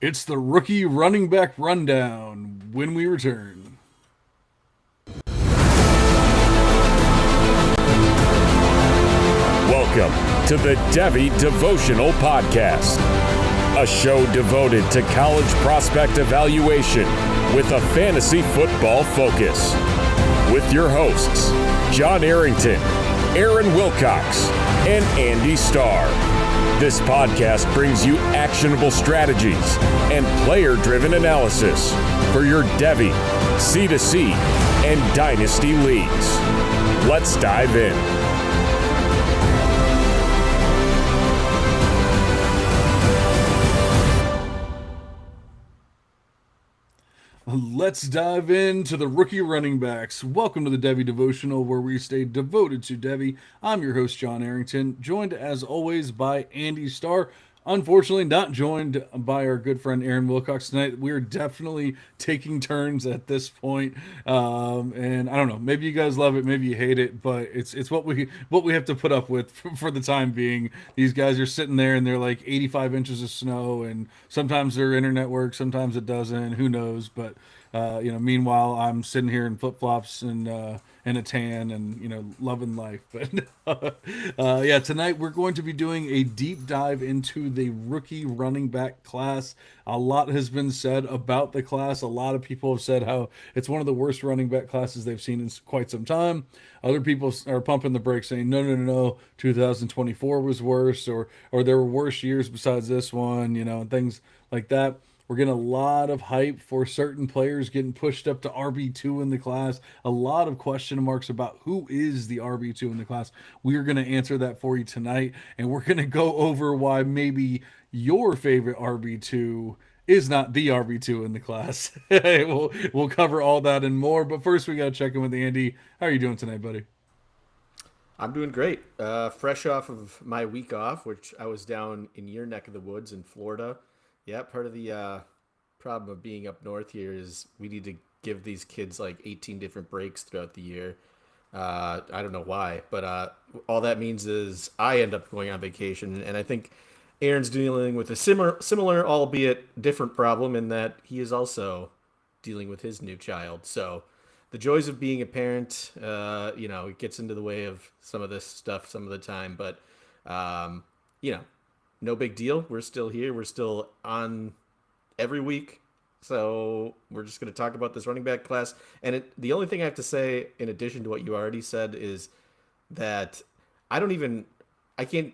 It's the rookie running back rundown when we return. Welcome to the Devy Devotional Podcast, a show devoted to college prospect evaluation with a fantasy football focus. With your hosts, John Arrington, Aaron Wilcox, and Andy Starr. This podcast brings you actionable strategies and player-driven analysis for your Devy, C2C, and Dynasty leagues. Let's dive in. Let's dive into the rookie running backs. Welcome to the Devy Devotional, where we stay devoted to Devy. I'm your host, John Arrington, joined as always by Andy Starr. Unfortunately, not joined by our good friend Aaron Wilcox tonight. We're definitely taking turns at this point. And I don't know, maybe you guys love it, maybe you hate it, but it's what we have to put up with for the time being. These guys are sitting there and they're like 85 inches of snow, and sometimes their internet works, sometimes it doesn't. Who knows? But meanwhile, I'm sitting here in flip flops and a tan and loving life. But yeah, tonight we're going to be doing a deep dive into the rookie running back class. A lot has been said about the class. A lot of people have said how it's one of the worst running back classes they've seen in quite some time. Other people are pumping the brakes, saying no, 2024 was worse, or there were worse years besides this one, and things like that. We're getting a lot of hype for certain players getting pushed up to RB2 in the class. A lot of question marks about who is the RB2 in the class. We are going to answer that for you tonight, and we're going to go over why maybe your favorite RB2 is not the RB2 in the class. We'll cover all that and more, but first we got to check in with Andy. How are you doing tonight, buddy? I'm doing great. Fresh off of my week off, which I was down in your neck of the woods in Florida. Yeah, part of the problem of being up north here is we need to give these kids like 18 different breaks throughout the year. I don't know why, but all that means is I end up going on vacation, and I think Aaron's dealing with a similar, albeit different problem in that he is also dealing with his new child. So the joys of being a parent, it gets into the way of some of this stuff some of the time, but no big deal. We're still here. We're still on every week. So we're just going to talk about this running back class. And the only thing I have to say, in addition to what you already said, is that I can't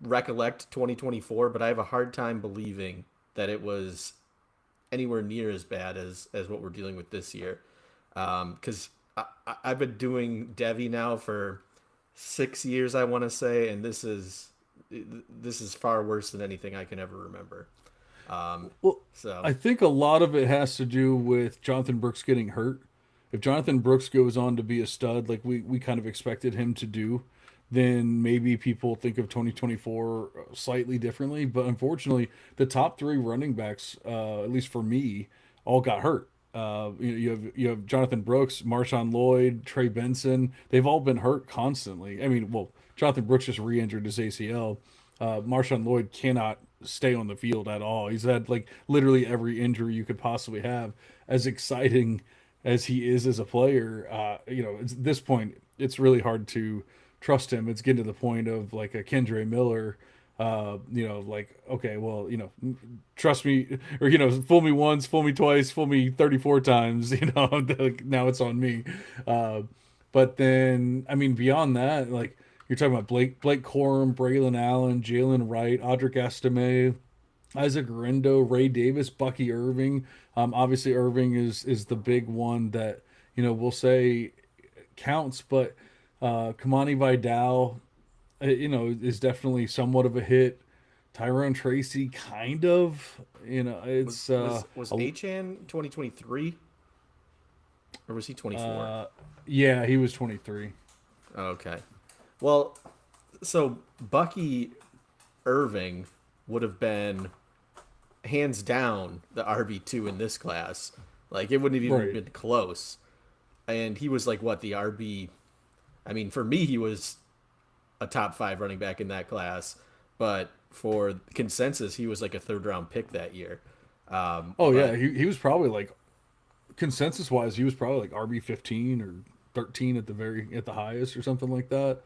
recollect 2024, but I have a hard time believing that it was anywhere near as bad as what we're dealing with this year. Because I've been doing Devy now for 6 years, I want to say, and this is far worse than anything I can ever remember. I think a lot of it has to do with Jonathan Brooks getting hurt. If Jonathan Brooks goes on to be a stud like we kind of expected him to do, then maybe people think of 2024 slightly differently. But unfortunately, the top three running backs, at least for me, all got hurt. You have Jonathan Brooks, Marshawn Lloyd, Trey Benson. They've all been hurt constantly. I mean, well, Jonathan Brooks just re-injured his ACL. Marshawn Lloyd cannot stay on the field at all. He's had like literally every injury you could possibly have. As exciting as he is as a player, at this point, it's really hard to trust him. It's getting to the point of like a Kendre Miller. Okay, well, trust me, or, fool me once, fool me twice, fool me 34 times, now it's on me. But then, I mean, beyond that, like, you're talking about Blake Corum, Braylon Allen, Jalen Wright, Audric Estime, Isaac Rindo, Ray Davis, Bucky Irving. Obviously, Irving is the big one that, we'll say counts, but Kamani Vidal, is definitely somewhat of a hit. Tyrone Tracy, kind of, it's was Achan 2023 or was he 24? Yeah, he was 23. Okay. Well, so Bucky Irving would have been hands down the RB2 in this class. Like, it wouldn't have even been close. And he was like, what, the RB? I mean, for me, he was a top 5 running back in that class. But for consensus, he was like a third round pick that year. Oh yeah, But he was probably like consensus wise, he was probably like RB 15 or 13 at the highest or something like that.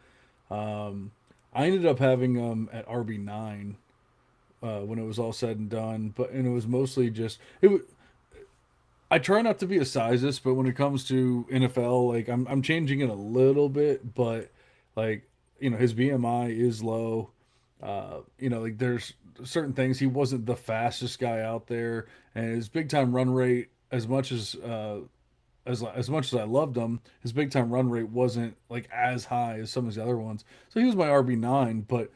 Um, I ended up having at RB 9 when it was all said and done, and it was mostly just it. I try not to be a sizeist, but when it comes to NFL, like I'm changing it a little bit, but like his BMI is low. Like there's certain things he wasn't the fastest guy out there, and his big time run rate, as much as I loved him, his big time run rate wasn't like as high as some of his other ones. So he was my RB 9, but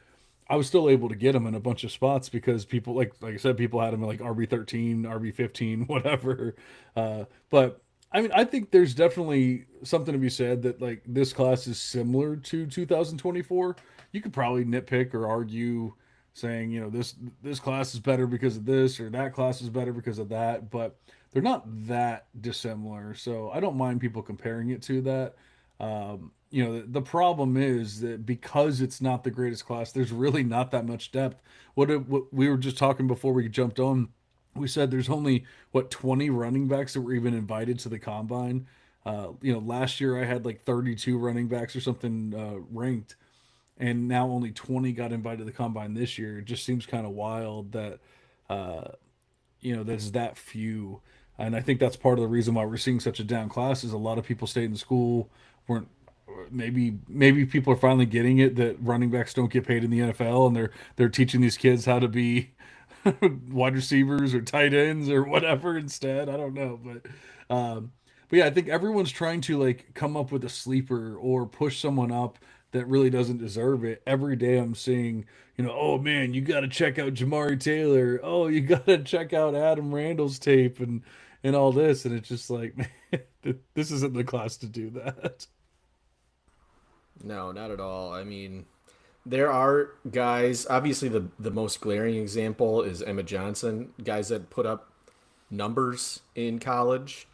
I was still able to get him in a bunch of spots because people like I said, people had him in like RB 13, RB 15, whatever. But I mean, I think there's definitely something to be said that like this class is similar to 2024. You could probably nitpick or argue saying, this class is better because of this or that class is better because of that, but they're not that dissimilar. So I don't mind people comparing it to that. The problem is that because it's not the greatest class, there's really not that much depth. What we were just talking before we jumped on, we said there's only 20 running backs that were even invited to the combine. Last year I had like 32 running backs or something ranked, and now only 20 got invited to the combine this year. It just seems kind of wild that there's that few. And I think that's part of the reason why we're seeing such a down class is a lot of people stayed in school, weren't maybe people are finally getting it that running backs don't get paid in the NFL, and they're teaching these kids how to be wide receivers or tight ends or whatever instead. I don't know, but yeah, I think everyone's trying to like come up with a sleeper or push someone up that really doesn't deserve it. Every day I'm seeing, oh man, you got to check out Jamari Taylor. Oh, you got to check out Adam Randall's tape and all this, and it's just like, man, this isn't the class to do that. no, not at all. I mean, there are guys. Obviously, the most glaring example is Emma Johnson. Guys that put up numbers in college,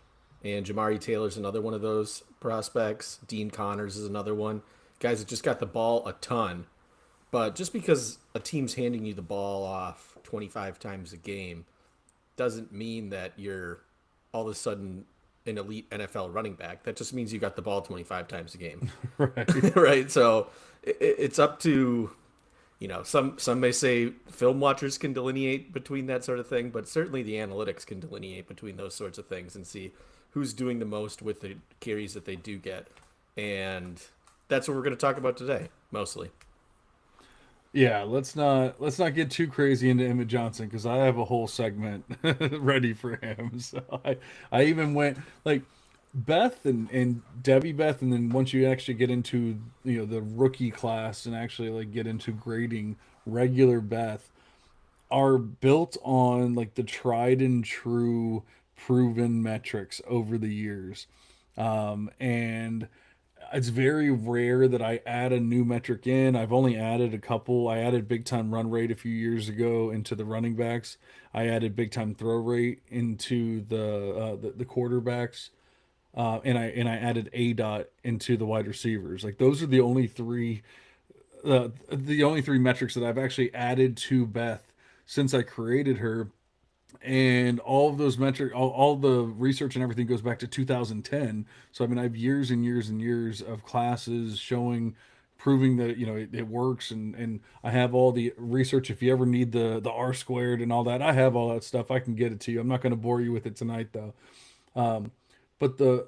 and Jamari Taylor's another one of those prospects. Dean Connors is another one. Guys that just got the ball a ton, but just because a team's handing you the ball off 25 times a game doesn't mean that you're all of a sudden an elite NFL running back. That just means you got the ball 25 times a game. Right. Right? So it's up to, some may say film watchers can delineate between that sort of thing, but certainly the analytics can delineate between those sorts of things and see who's doing the most with the carries that they do get. And that's what we're going to talk about today, mostly. Yeah, let's not get too crazy into Emmett Johnson because I have a whole segment ready for him. So I even went like Beth and Debbie Beth, and then once you actually get into the rookie class and actually like get into grading regular Beth are built on like the tried and true proven metrics over the years. And it's very rare that I add a new metric in. I've only added a couple. I added big time run rate a few years ago into the running backs. I added big time throw rate into the quarterbacks, and I added a dot into the wide receivers. Like those are the only three metrics that I've actually added to Beth since I created her, and all of those metric all the research and everything goes back to 2010. So I mean, I have years and years and years of classes showing, proving that it works, and I have all the research. If you ever need the R squared and all that, I have all that stuff. I can get it to you. I'm not going to bore you with it tonight though. But the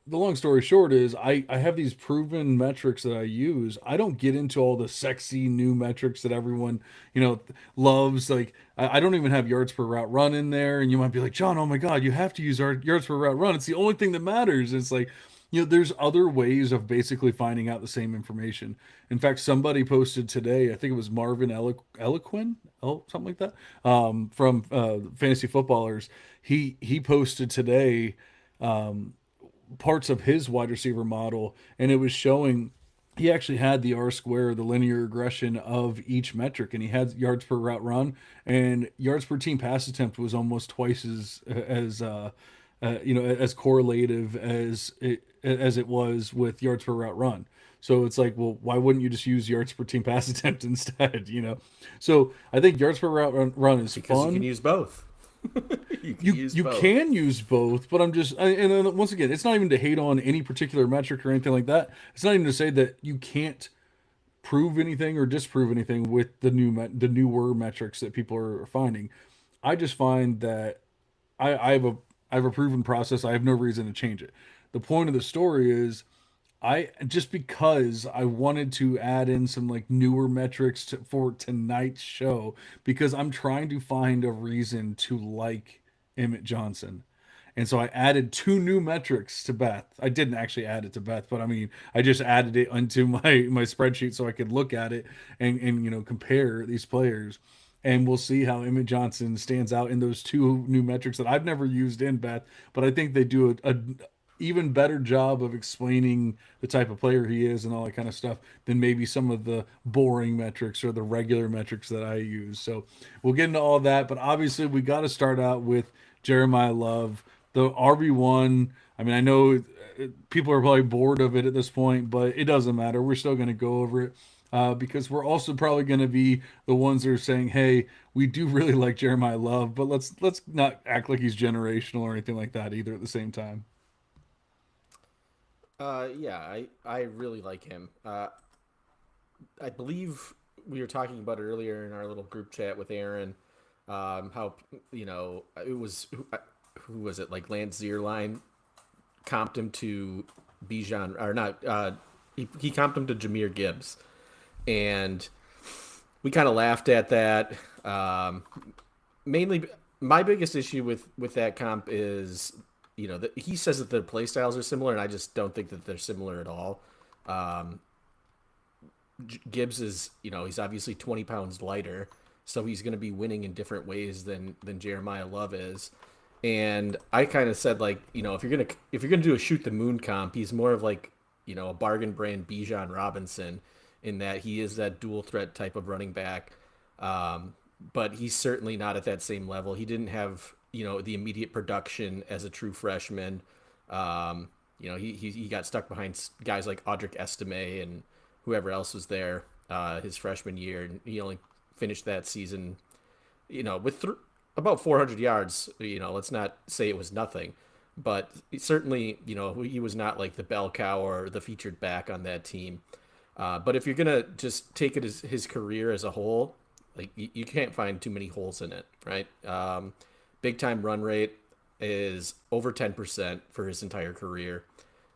long story short is I have these proven metrics that I use. I don't get into all the sexy new metrics that everyone, loves. Like I don't even have yards per route run in there. And you might be like, John, oh my God, you have to use our yards per route run. It's the only thing that matters. It's like, there's other ways of basically finding out the same information. In fact, somebody posted today, I think it was Marvin Eloquin, something like that, from Fantasy Footballers. He posted today parts of his wide receiver model, and it was showing he actually had the R square, the linear regression of each metric, and he had yards per route run and yards per team pass attempt was almost twice as as correlative as it was with yards per route run. So it's like, well, why wouldn't you just use yards per team pass attempt instead? So I think yards per route run is Because you can fun. use both. You can use You both. can use both, but and then once again, it's not even to hate on any particular metric or anything like that. It's not even to say that you can't prove anything or disprove anything with the newer metrics that people are finding. I just find that I have a proven process. I have no reason to change it. The point of the story is I just because I wanted to add in some like newer metrics for tonight's show because I'm trying to find a reason to like Emmett Johnson. And so I added two new metrics to Beth. I didn't actually add it to Beth, but I mean, I just added it onto my spreadsheet so I could look at it and compare these players. And we'll see how Emmett Johnson stands out in those two new metrics that I've never used in Beth, but I think they do a even better job of explaining the type of player he is and all that kind of stuff than maybe some of the boring metrics or the regular metrics that I use. So we'll get into all that, but obviously we got to start out with Jeremiah Love, the RB1. I mean, I know people are probably bored of it at this point, but it doesn't matter. We're still going to go over it. Because we're also probably going to be the ones that are saying, "Hey, we do really like Jeremiah Love, but let's not act like he's generational or anything like that either." At the same time, Yeah, I really like him. I believe we were talking about it earlier in our little group chat with Aaron. How it was who was it, like Lance Zierlein comped him to Bijan, or not? He comped him to Jameer Gibbs, and we kind of laughed at that. Mainly, my biggest issue with that comp is, that he says that their play styles are similar, and I just don't think that they're similar at all. Um, Gibbs is, he's obviously 20 pounds lighter, so he's going to be winning in different ways than Jeremiah Love is. And I kind of said, like, if you're gonna do a shoot the moon comp, he's more of like, a bargain brand Bijan Robinson, in that he is that dual threat type of running back. But he's certainly not at that same level. He didn't have, the immediate production as a true freshman. He got stuck behind guys like Audric Estime and whoever else was there his freshman year, and he only finished that season, with about 400 yards. Let's not say it was nothing, but certainly, he was not like the bell cow or the featured back on that team. But if you're gonna just take it as his career as a whole, like you can't find too many holes in it, right? Big time run rate is over 10% for his entire career.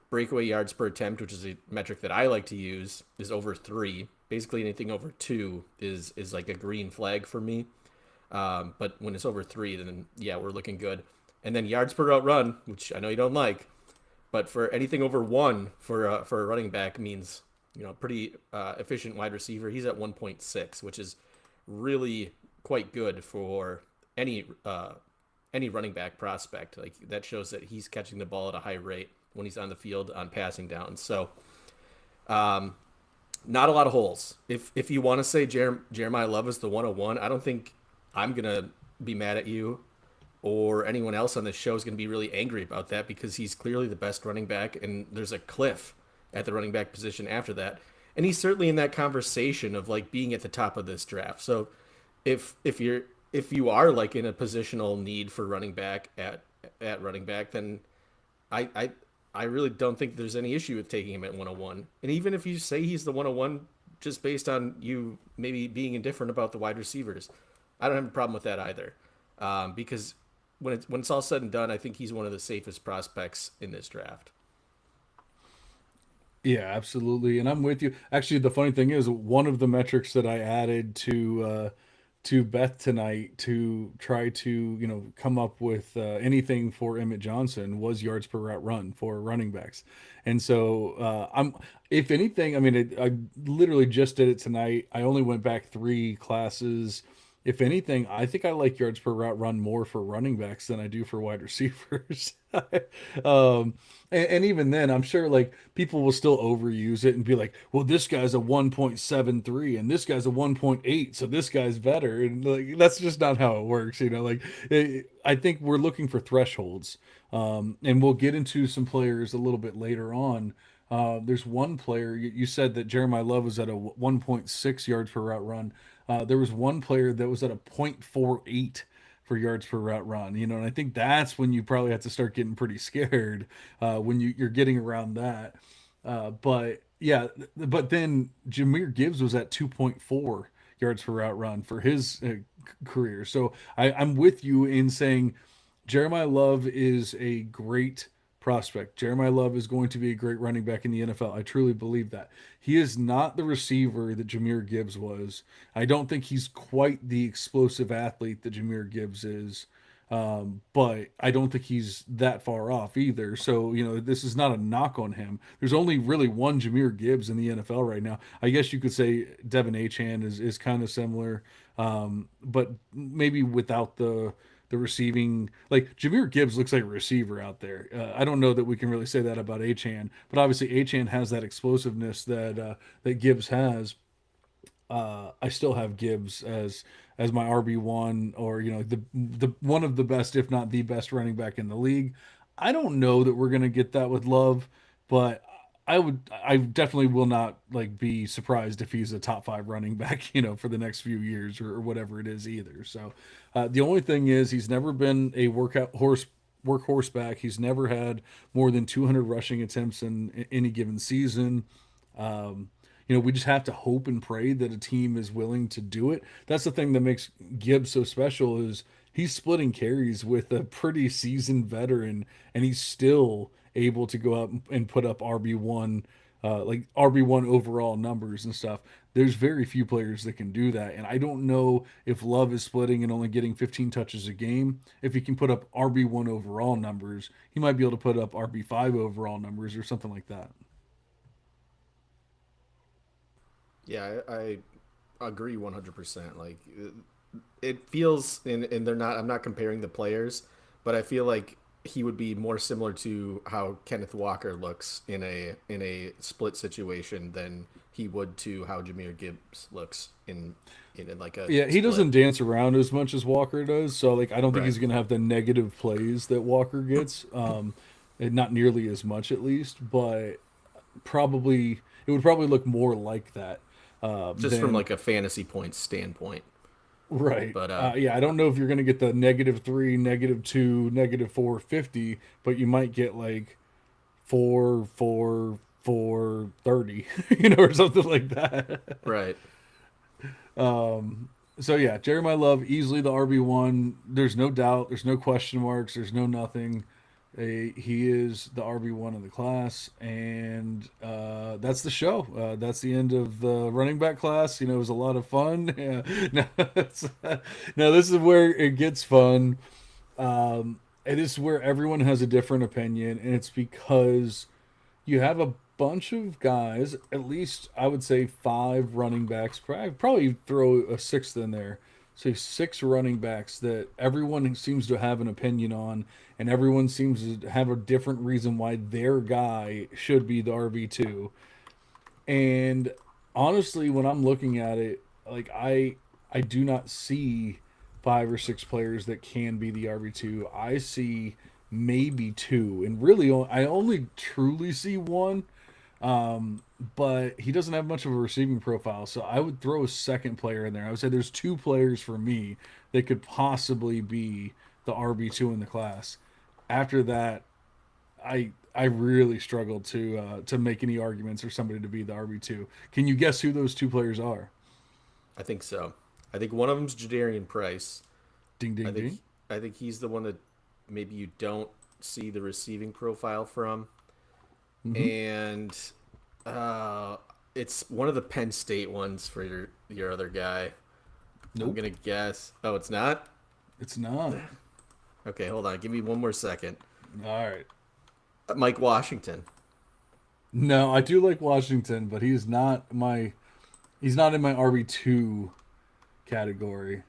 Breakaway yards per attempt, which is a metric that I like to use, is over 3. Basically, anything over 2 is like a green flag for me. But when it's over 3, then yeah, we're looking good. And then yards per route run, which I know you don't like, but for anything over 1 for a running back means, pretty efficient wide receiver. He's at 1.6, which is really quite good for any running back prospect. Like, that shows that he's catching the ball at a high rate when he's on the field on passing downs. So, not a lot of holes. If you want to say Jeremiah Love is the 101, I don't think I'm gonna be mad at you or anyone else on this show is going to be really angry about that, because he's clearly the best running back, and there's a cliff at the running back position after that. And he's certainly in that conversation of like being at the top of this draft. So if you are like in a positional need for running back at running back, then I really don't think there's any issue with taking him at 101. And even if you say he's the 101 just based on you maybe being indifferent about the wide receivers, I don't have a problem with that either. Because when it's all said and done, I think he's one of the safest prospects in this draft. yeah, absolutely, and I'm with you. Actually, the funny thing is, one of the metrics that I added to Beth tonight to try to come up with anything for Emmett Johnson was yards per route run for running backs, and so I'm if anything, I mean I literally just did it tonight. I only went back 3 classes if anything, I think I like yards per route run more for running backs than I do for wide receivers. um, and even then, I'm sure like people will still overuse it and be like, "Well, this guy's a 1.73 and this guy's a 1.8, so this guy's better." And like that's just not how it works, you know. Like I think we're looking for thresholds, and we'll get into some players a little bit later on. There's one player you said that Jeremiah Love was at a 1.6 yards per route run. There was one player that was at a 0.48 for yards per route run, you know, and I think that's when you probably have to start getting pretty scared when you're getting around that. But yeah, but then Jameer Gibbs was at 2.4 yards per route run for his career. So I'm with you in saying Jeremiah Love is a great prospect. Jeremiah Love is going to be a great running back in the NFL. I truly believe that. He is not the receiver that Jameer Gibbs was. I don't think he's quite the explosive athlete that Jameer Gibbs is. But I don't think he's that far off either. So, you know, this is not a knock on him. There's only really one Jameer Gibbs in the NFL right now. I guess you could say Devin Achan is kind of similar, but maybe without the receiving. Like Jameer Gibbs looks like a receiver out there. I don't know that we can really say that about Achan, but obviously Achan has that explosiveness that Gibbs has. I still have Gibbs as my RB1, or you know, the one of the best, if not the best running back in the league. I don't know that we're gonna get that with Love, but I definitely will not like be surprised if he's a top five running back, you know, for the next few years, or whatever it is either. So the only thing is he's never been a workhorse back. He's never had more than 200 rushing attempts in any given season. You know, we just have to hope and pray that a team is willing to do it. That's the thing that makes Gibbs so special is he's splitting carries with a pretty seasoned veteran, and he's still able to go out and put up RB1, like RB1 overall numbers and stuff. There's very few players that can do that, and I don't know if Love is splitting and only getting 15 touches a game. If he can put up RB1 overall numbers, he might be able to put up RB5 overall numbers or something like that. Yeah, I agree 100%. Like it feels, and they're not. I'm not comparing the players, but I feel like he would be more similar to how Kenneth Walker looks in a split situation than he would to how Jameer Gibbs looks in like a Yeah, he split. doesn't dance around as much as Walker does, so like I don't think Right. he's going to have the negative plays that Walker gets, and not nearly as much at least, but probably it would probably look more like that Just from than like a fantasy points standpoint. right. But Yeah, I don't know if you're going to get the -3, -2, -450, but you might get like 4, 4, 4, 30, you know, or something like that. right. So yeah, Jeremiah Love easily the RB1. There's no doubt. There's no question marks. There's no nothing. He is the RB1 of the class, and that's the show. That's the end of the running back class. You know, it was a lot of fun. Yeah. Now this is where it gets fun. And this is where everyone has a different opinion, and it's because you have a bunch of guys, at least I would say five running backs, probably throw a sixth in there. So six running backs that everyone seems to have an opinion on, and everyone seems to have a different reason why their guy should be the RB2. And honestly, when I'm looking at it, like I do not see five or six players that can be the RB2. I see maybe two, and really I only truly see one, but he doesn't have much of a receiving profile, so I would throw a second player in there. I would say there's two players for me that could possibly be the RB2 in the class. After that, I really struggled to make any arguments for somebody to be the RB2. Can you guess who those two players are? I think so. I think one of them's Jadarian Price. Ding I ding think ding. I think he's the one that maybe you don't see the receiving profile from, Hmm. and uh, it's one of the Penn State ones for your other guy. I'm Nope, gonna guess. Oh, it's not. it's not. Okay, hold on. Give me one more second. All right. Mike Washington. No, I do like Washington, but he's not in my RB2 category.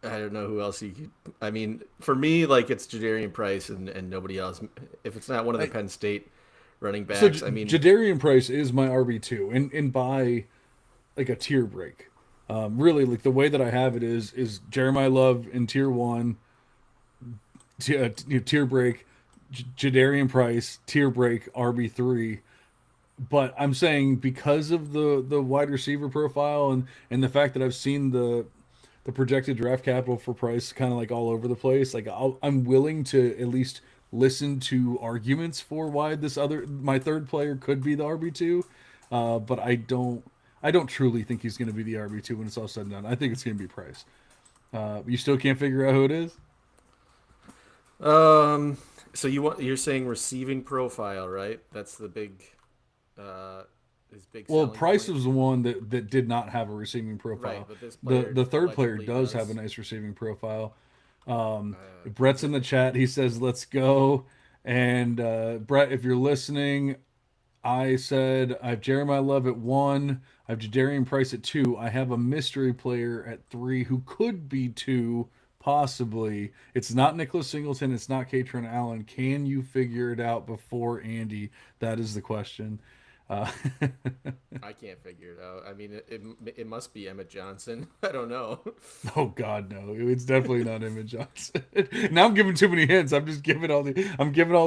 I don't know who else you could. I mean, for me, like it's Jadarian Price and nobody else. If it's not one of the I, Penn State running so backs, I mean, Jadarian Price is my RB2, and by like a tier break. Really, like the way that I have it is Jeremiah Love in tier one, tier break, Jadarian Price tier break RB3. But I'm saying because of the wide receiver profile and the fact that I've seen the projected draft capital for Price kind of like all over the place, like I'm willing to at least listen to arguments for why this other my third player could be the RB2. But I don't truly think he's going to be the RB2 when it's all said and done. I think it's going to be Price. You still can't figure out who it is? um, so you're saying receiving profile, right? That's the big, uh, his big Well, selling Price point, was the one that did not have a receiving right? profile. But this The player the third player allegedly does have a does. nice receiving profile. Is Brett's in it? the chat. He says, "Let's go." And Brett, if you're listening, I said I have Jeremiah Love at one. I have Jadarian Price at two. I have a mystery player at three who could be two, possibly. It's not Nicholas Singleton. It's not Katron Allen. Can you figure it out before Andy? That is the question. Uh, I can't figure it out. I mean, it must be Emmett Johnson. I don't know. oh God, no! It's definitely not Emmett Johnson. Now I'm giving too many hints. I'm giving all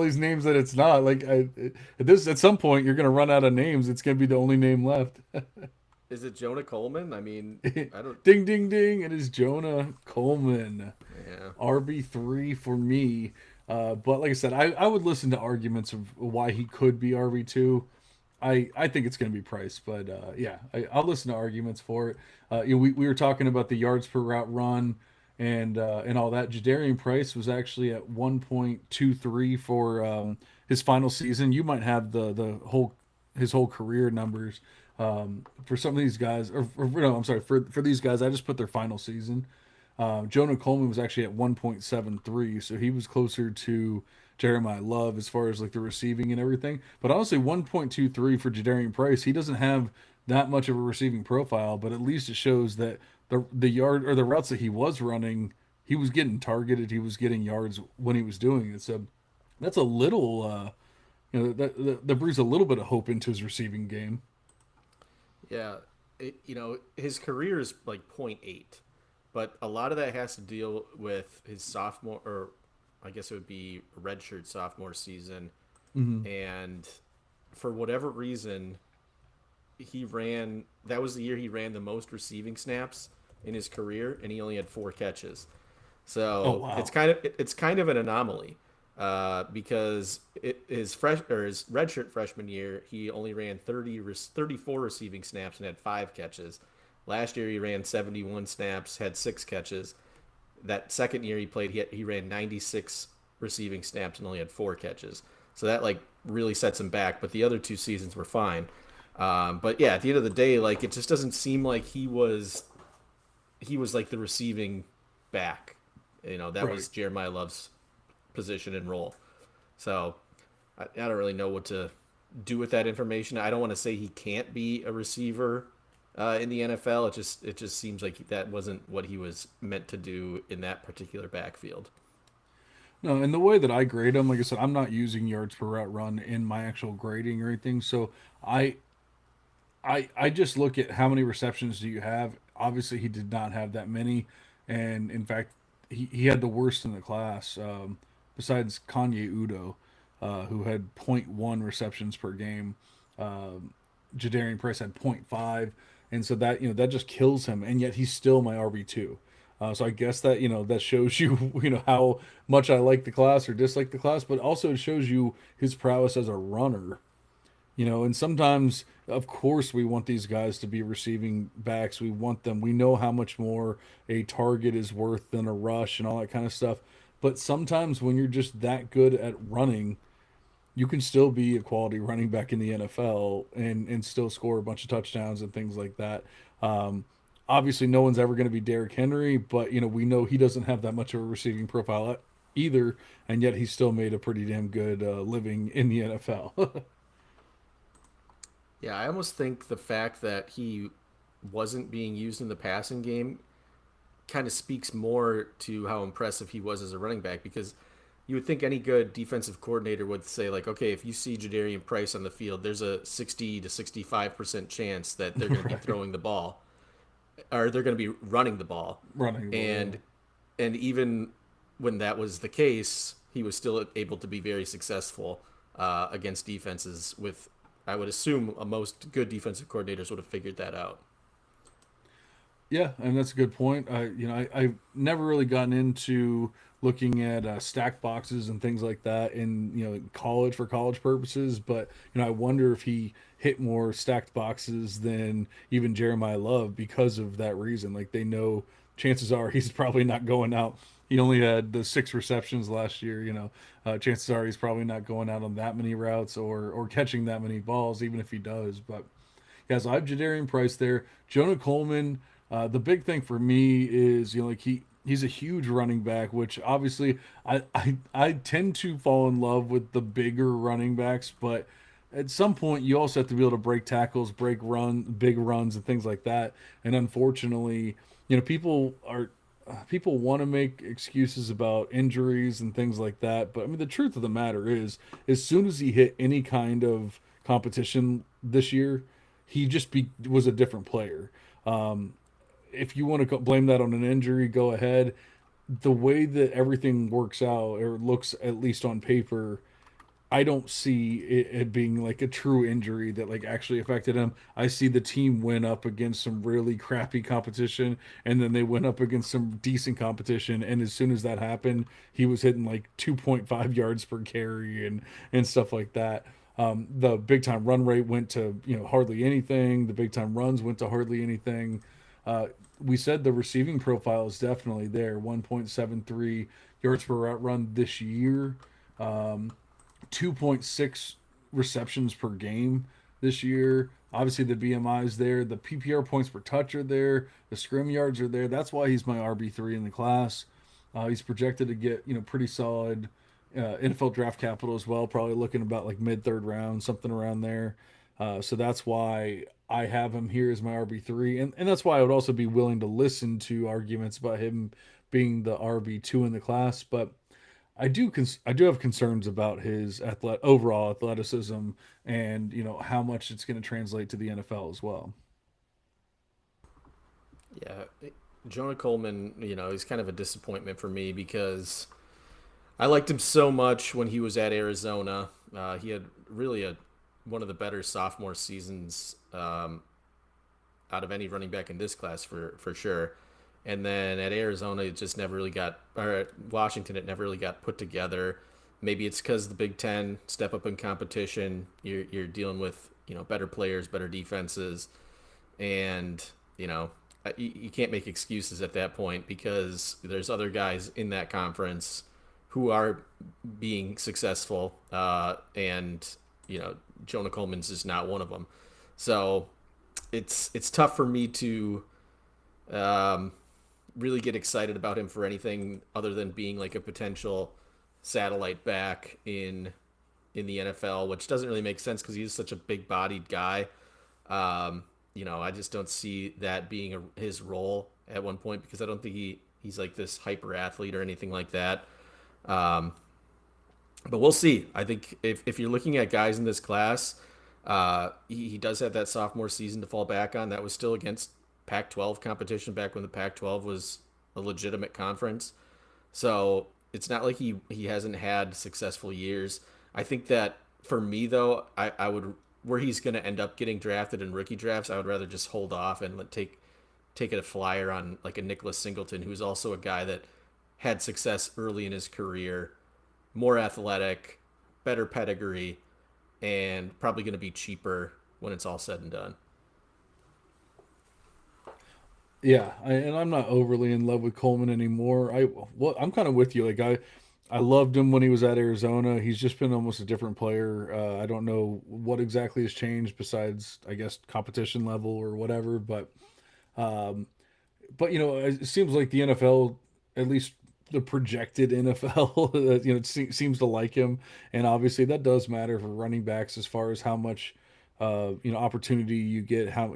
these names that it's not. Like at some point you're gonna run out of names. It's gonna be the only name left. Is it Jonah Coleman? I mean, I don't. Ding, ding, ding! It is Jonah Coleman, Yeah. RB3 for me. But like I said, I would listen to arguments of why he could be RB2. I think it's going to be Price, but yeah, I'll listen to arguments for it. We were talking about the yards per route run and all that. Jadarian Price was actually at 1.23 for his final season. You might have the whole his whole career numbers for some of these guys, or no, I'm sorry for these guys. I just put their final season. Jonah Coleman was actually at 1.73, so he was closer to Jeremiah Love as far as like the receiving and everything. But honestly, 1.23 for Jadarian Price, he doesn't have that much of a receiving profile, but at least it shows that the yard or the routes that he was running, he was getting targeted, he was getting yards when he was doing it. So that's a little, that brings a little bit of hope into his receiving game. Yeah. His career is like point 0.8, but a lot of that has to deal with his sophomore, or I guess it would be redshirt sophomore season. Mm-hmm. And for whatever reason, that was the year he ran the most receiving snaps in his career, and he only had 4 catches. Oh So wow. it's kind of an anomaly, because his redshirt freshman year he only ran 34 receiving snaps and had 5 catches. Last year he ran 71 snaps, had 6 catches. That second year he played, he ran 96 receiving snaps and only had 4 catches. So that like really sets him back. But the other 2 seasons were fine. But yeah, at the end of the day, like it just doesn't seem like he was like the receiving back. That Right. was Jeremiah Love's position and role. So I don't really know what to do with that information. I don't want to say he can't be a receiver in the NFL. It just seems like that wasn't what he was meant to do in that particular backfield. No, and the way that I grade him, like I said, I'm not using yards per route run in my actual grading or anything. So I I just look at how many receptions do you have. Obviously, he did not have that many, and in fact, he had the worst in the class, besides Kanye Udo, who had zero point 0.1 receptions per game. Jadarian Price had zero point 0.5, and so that that just kills him, and yet he's still my RB2. So I guess that that shows you how much I like the class or dislike the class, but also it shows you his prowess as a runner. And sometimes, of course, we want these guys to be receiving backs. We want them. We know how much more a target is worth than a rush and all that kind of stuff. But sometimes when you're just that good at running, you can still be a quality running back in the NFL and still score a bunch of touchdowns and things like that. Obviously, no one's ever going to be Derrick Henry, but we know he doesn't have that much of a receiving profile either, and yet he still made a pretty damn good living in the NFL. Yeah, I almost think the fact that he wasn't being used in the passing game kind of speaks more to how impressive he was as a running back, because you would think any good defensive coordinator would say, like, okay, if you see Jadarian Price on the field, there's a 60 to 65% chance that they're going to be Right. throwing the ball, or they're going to be running the ball. Running the ball, yeah. And even when that was the case, he was still able to be very successful against defenses with, I would assume, most good defensive coordinators would have figured that out. Yeah, and that's a good point. I've never really gotten into looking at stack boxes and things like that in college for college purposes, but I wonder if he hit more stacked boxes than even Jeremiah Love because of that reason. Like they know chances are he's probably not going out. He only had the 6 receptions last year. Chances are he's probably not going out on that many routes or catching that many balls, even if he does. But yeah, so I have Jadarian Price there. Jonah Coleman. The big thing for me is like he's a huge running back, which obviously I tend to fall in love with the bigger running backs, but at some point you also have to be able to break tackles, big runs, and things like that. And unfortunately, people want to make excuses about injuries and things like that, but I mean the truth of the matter is, as soon as he hit any kind of competition this year, was a different player. If you want to blame that on an injury, go ahead. The way that everything works out, or looks at least on paper, I don't see it being like a true injury that like actually affected him. I see the team went up against some really crappy competition, and then they went up against some decent competition, and as soon as that happened, he was hitting like 2.5 yards per carry and stuff like that. The big time run rate went to hardly anything. The big time runs went to hardly anything. We said the receiving profile is definitely there. 1.73 yards per route run this year. 2.6 receptions per game this year. Obviously, the BMI is there. The PPR points per touch are there. The scrim yards are there. That's why he's my RB3 in the class. He's projected to get pretty solid NFL draft capital as well. Probably looking about like mid third round, something around there. So that's why I have him here as my RB3, and that's why I would also be willing to listen to arguments about him being the RB2 in the class. But I do have concerns about his overall athleticism, and how much it's going to translate to the NFL as well. Yeah, Jonah Coleman, he's kind of a disappointment for me because I liked him so much when he was at Arizona. He had really a one of the better sophomore seasons out of any running back in this class for sure. And then at Arizona, it just never really got, or at Washington, it never really got put together. Maybe it's because the Big Ten step up in competition. You're dealing with better players, better defenses, and you can't make excuses at that point because there's other guys in that conference who are being successful, and Jonah Coleman's is not one of them. So it's tough for me to um, really get excited about him for anything other than being like a potential satellite back in the NFL, which doesn't really make sense because he's such a big-bodied guy. I just don't see that being his role at one point because I don't think he's like this hyper athlete or anything like that. Um, but we'll see. I think if you're looking at guys in this class, he does have that sophomore season to fall back on. That was still against Pac-12 competition back when the Pac-12 was a legitimate conference. So it's not like he hasn't had successful years. I think that for me though, I would, where he's going to end up getting drafted in rookie drafts, I would rather just hold off and take it a flyer on like a Nicholas Singleton, who's also a guy that had success early in his career, more athletic, better pedigree, and probably going to be cheaper when it's all said and done. Yeah, and I'm not overly in love with Coleman anymore. I'm kind of with you. Like I loved him when he was at Arizona. He's just been almost a different player. I don't know what exactly has changed besides I guess competition level or whatever. Um, but it seems like the NFL, at least the projected NFL, seems to like him, and obviously that does matter for running backs as far as how much opportunity you get, how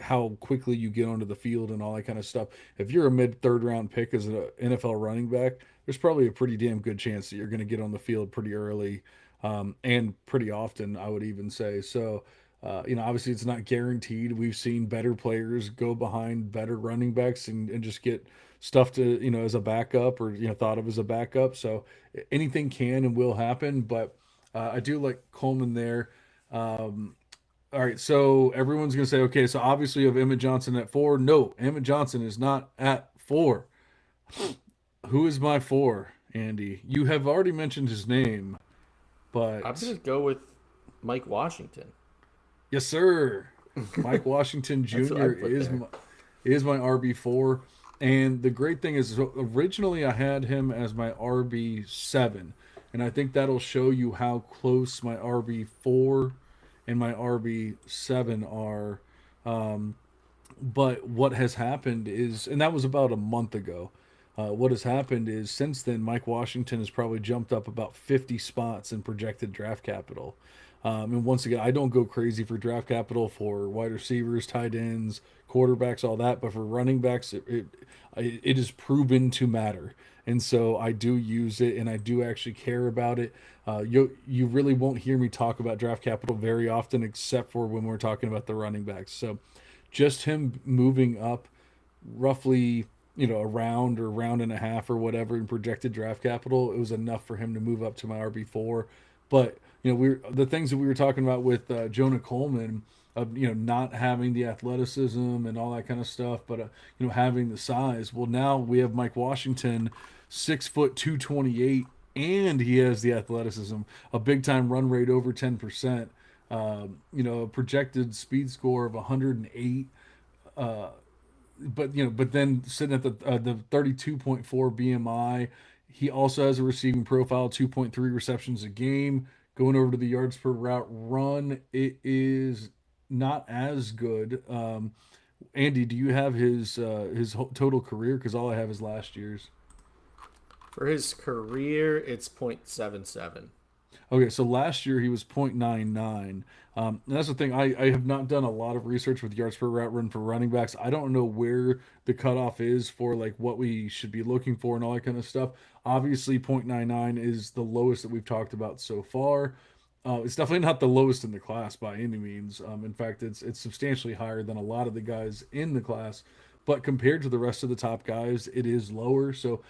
how quickly you get onto the field and all that kind of stuff. If you're a mid third round pick as an NFL running back, there's probably a pretty damn good chance that you're going to get on the field pretty early, and pretty often, I would even say. So, obviously it's not guaranteed. We've seen better players go behind better running backs and just get stuff to, as a backup, or, thought of as a backup. So anything can and will happen. But I do like Coleman there. All right, so everyone's going to say, okay, so obviously you have Emmett Johnson at 4. No, Emmett Johnson is not at 4. Who is my 4, Andy? You have already mentioned his name, I'm but gonna go with Mike Washington. yes, sir. Mike Washington That's what I Jr. put there. Is my RB4. And the great thing is, so originally I had him as my RB7. And I think that'll show you how close my RB4 and my RB7 are. But what has happened is, and that was about a month ago. What has happened is since then, Mike Washington has probably jumped up about 50 spots in projected draft capital. And once again, I don't go crazy for draft capital for wide receivers, tight ends, quarterbacks, all that. But for running backs, it is proven to matter. And so I do use it, and I do actually care about it. You really won't hear me talk about draft capital very often, except for when we're talking about the running backs. So just him moving up roughly, a round or round and a half or whatever in projected draft capital, it was enough for him to move up to my RB4. But the things that we were talking about with Jonah Coleman, of not having the athleticism and all that kind of stuff, but having the size. Well, now we have Mike Washington, 6 foot 228, and he has the athleticism, a big time run rate over 10%. A projected speed score of 108. But then sitting at the 32.4 BMI, he also has a receiving profile, 2.3 receptions a game. Going over to the yards per route run, it is not as good. Andy, do you have his total career? Because all I have is last year's. For his career, it's .77. Okay, so last year he was 0.99. And that's the thing. I have not done a lot of research with yards per route run for running backs. I don't know where the cutoff is for like what we should be looking for and all that kind of stuff. Obviously, 0.99 is the lowest that we've talked about so far. It's definitely not the lowest in the class by any means. In fact, it's substantially higher than a lot of the guys in the class. But compared to the rest of the top guys, it is lower. So,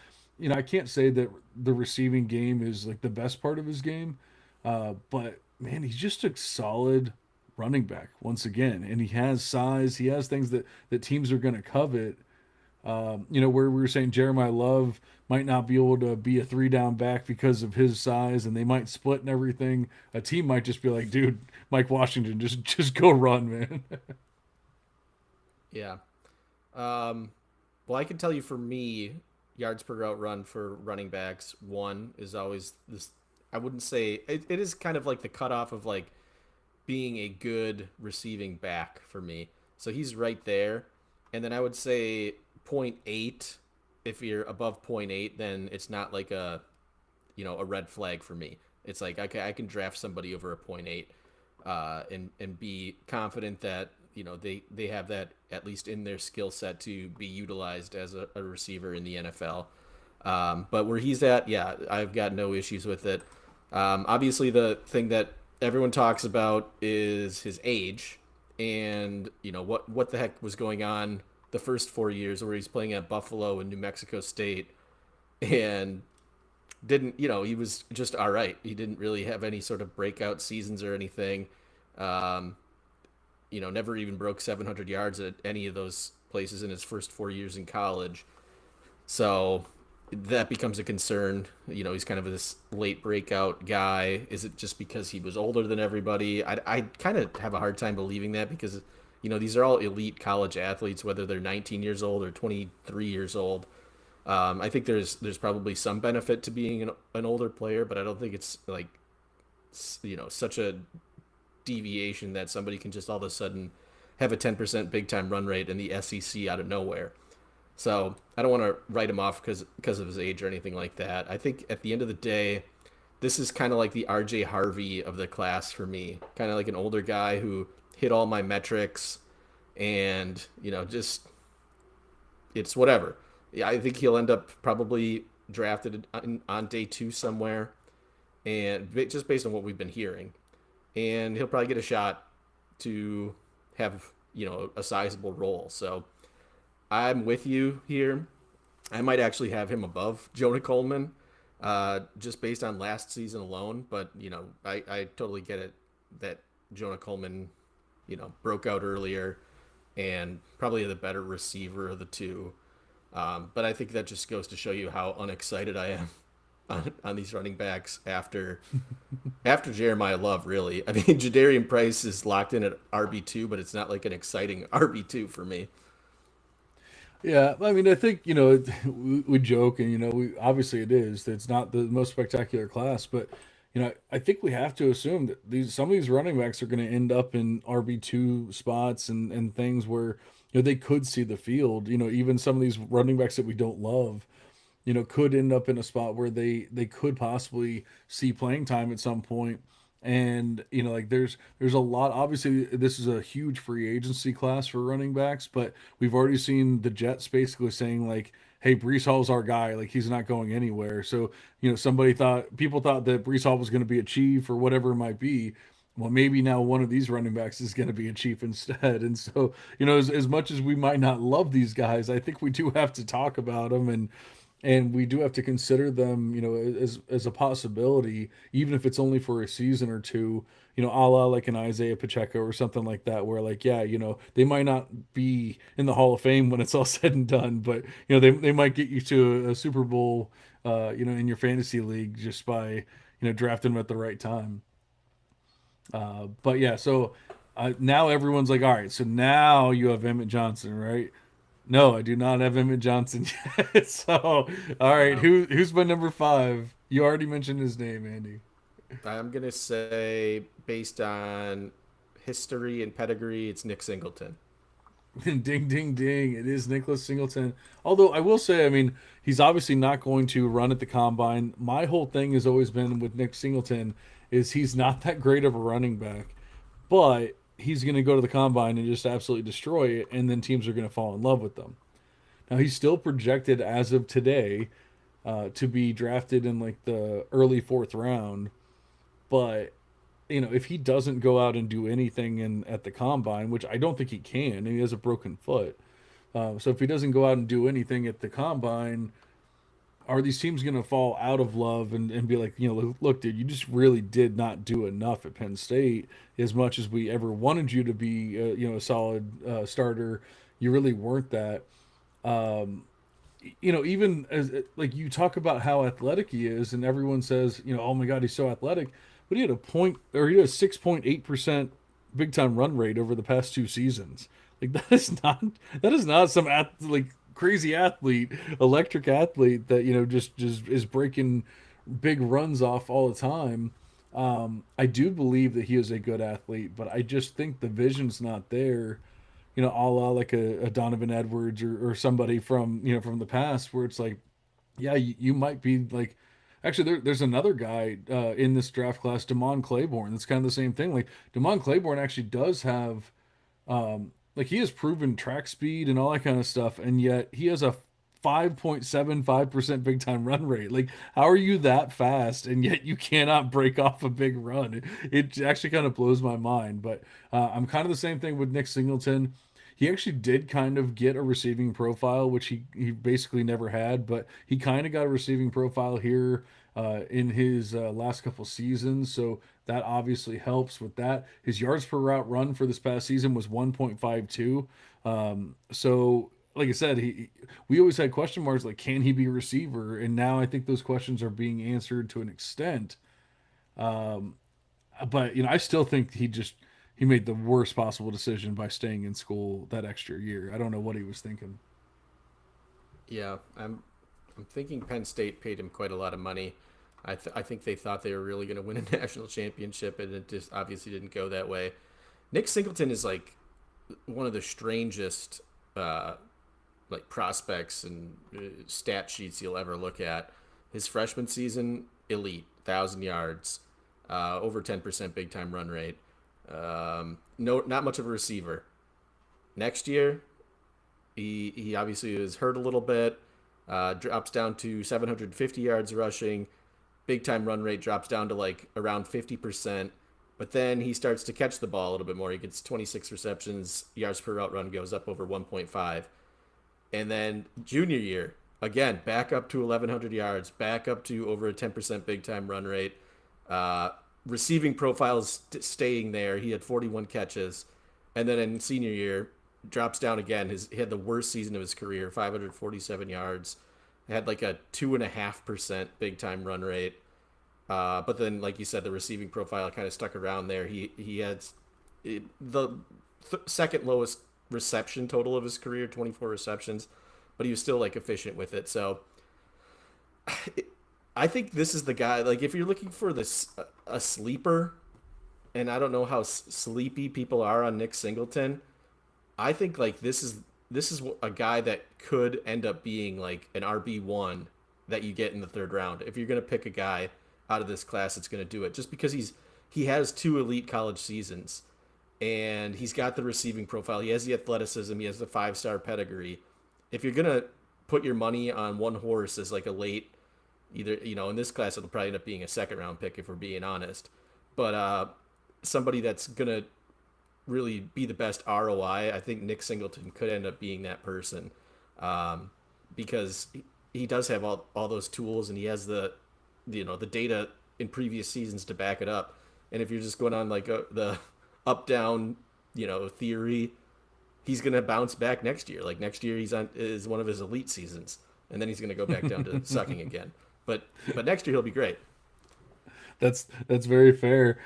I can't say that the receiving game is like the best part of his game. But man, he's just a solid running back once again, and he has size. He has things that teams are going to covet. Where we were saying Jeremiah Love might not be able to be a 3 down back because of his size, and they might split and everything. A team might just be like, dude, Mike Washington, just go run, man. Yeah. Well, I can tell you for me, yards per route run for running backs, one is always this. I wouldn't say it is kind of like the cutoff of like being a good receiving back for me. So he's right there. And then I would say point 0.8. If you're above point 0.8, then it's not like a red flag for me. It's like I can draft somebody over a point 0.8, and be confident that they have that at least in their skill set to be utilized as a receiver in the NFL. But where he's at, yeah, I've got no issues with it. Obviously, the thing that everyone talks about is his age, and what the heck was going on the first 4 years where he's playing at Buffalo and New Mexico State, and didn't he was just all right. He didn't really have any sort of breakout seasons or anything. Never even broke 700 yards at any of those places in his first 4 years in college. So that becomes a concern. He's kind of this late breakout guy. Is it just because he was older than everybody? I kind of have a hard time believing that because, these are all elite college athletes, whether they're 19 years old or 23 years old. I think there's probably some benefit to being an older player, but I don't think it's like, such a deviation that somebody can just all of a sudden have a 10% big time run rate in the SEC out of nowhere. So I don't want to write him off because of his age or anything like that. I think at the end of the day, this is kind of like the RJ Harvey of the class for me. Kind of like an older guy who hit all my metrics and, just it's whatever. Yeah, I think he'll end up probably drafted on day 2 somewhere, and just based on what we've been hearing, and he'll probably get a shot to have a sizable role. So I'm with you here. I might actually have him above Jonah Coleman, just based on last season alone. But I totally get it that Jonah Coleman, broke out earlier and probably the better receiver of the two. But I think that just goes to show you how unexcited I am on these running backs after Jeremiah Love. Really, I mean, Jadarian Price is locked in at RB2, but it's not like an exciting RB2 for me. Yeah, I mean, I think we joke, and we obviously it is. It's not the most spectacular class, but I think we have to assume that some of these running backs are going to end up in RB2 spots and things where they could see the field. Even some of these running backs that we don't love, could end up in a spot where they could possibly see playing time at some point. And like there's a lot. Obviously, this is a huge free agency class for running backs, but we've already seen the Jets basically saying like, "Hey, Brees Hall's our guy. Like he's not going anywhere." So people thought that Brees Hall was going to be a chief or whatever it might be. Well, maybe now one of these running backs is going to be a chief instead. And so, as much as we might not love these guys, I think we do have to talk about them, and we do have to consider them, as a possibility, even if it's only for a season or two, a la like an Isaiah Pacheco or something like that, where like, yeah, they might not be in the Hall of Fame when it's all said and done, but they might get you to a Super Bowl, in your fantasy league just by drafting them at the right time. But yeah, so now everyone's like, all right, so now you have Emmett Johnson, right? No, I do not have Emmett Johnson yet. So, all right, Wow. who's my number 5? You already mentioned his name, Andy. I'm gonna say, based on history and pedigree, it's Nick Singleton. Ding, ding, ding! It is Nicholas Singleton. Although I will say, I mean, he's obviously not going to run at the combine. My whole thing has always been with Nick Singleton is he's not that great of a running back, but he's going to go to the combine and just absolutely destroy it, and then teams are going to fall in love with them. Now he's still projected as of today to be drafted in like the early 4th round, but if he doesn't go out and do anything at the combine, which I don't think he can, and he has a broken foot, so if he doesn't go out and do anything at the combine, are these teams going to fall out of love and be like, look, dude, you just really did not do enough at Penn State as much as we ever wanted you to be, a solid starter. You really weren't that. Um, Even as like you talk about how athletic he is, and everyone says, oh my God, he's so athletic, but he had he had a 6.8% big time run rate over the past 2 seasons. Like that is not some like crazy athlete, electric athlete that just is breaking big runs off all the time. I do believe that he is a good athlete, but I just think the vision's not there. A la like a Donovan Edwards or somebody from the past, where it's like, yeah, you might be like, actually there's another guy in this draft class, Damon Claiborne. That's kind of the same thing. Like Damon Claiborne actually does have like he has proven track speed and all that kind of stuff, and yet he has a 5.75% big time run rate. Like, how are you that fast and yet you cannot break off a big run? It actually kind of blows my mind. But I'm kind of the same thing with Nick Singleton. He actually did kind of get a receiving profile, which he basically never had, but he kind of got a receiving profile here in his last couple seasons. So that obviously helps with that. His yards per route run for this past season was 1.52. So like I said, we always had question marks like, can he be a receiver? And now I think those questions are being answered to an extent. Um, but I still think he made the worst possible decision by staying in school that extra year. I don't know what he was thinking. Yeah, I'm thinking Penn State paid him quite a lot of money. I think they thought they were really going to win a national championship, and it just obviously didn't go that way. Nick Singleton is like one of the strangest like prospects and stat sheets you'll ever look at. His freshman season, elite. 1,000 yards, over 10% big time run rate. No, not much of a receiver. Next year, he obviously is hurt a little bit. Drops down to 750 yards rushing. Big time run rate drops down to like around 50%. But then he starts to catch the ball a little bit more. He gets 26 receptions, yards per route run goes up over 1.5. And then junior year, again, back up to 1,100 yards, back up to over a 10% big time run rate. Uh, Receiving profiles staying there. He had 41 catches. And then in senior year, drops down again. He had the worst season of his career, 547 yards. Had like a 2.5% big time run rate. But then, like you said, the receiving profile kind of stuck around there. He had the second lowest reception total of his career, 24 receptions, but he was still like efficient with it. So I think this is the guy. Like, if you're looking for this a sleeper, and I don't know how sleepy people are on Nick Singleton, I think like this is a guy that could end up being like an RB1 that you get in the third round. If you're gonna pick a guy out of this class that's gonna do it, just because he has two elite college seasons, and he's got the receiving profile, he has the athleticism, he has the 5-star pedigree. If you're gonna put your money on one horse as like a late, either in this class it'll probably end up being a second round pick if we're being honest, but somebody that's gonna really be the best ROI, I think Nick Singleton could end up being that person, because he does have all those tools, and he has the data in previous seasons to back it up. And if you're just going on like the up down theory, he's gonna bounce back next year. Like next year is one of his elite seasons, and then he's gonna go back down to sucking again. But next year he'll be great. That's very fair.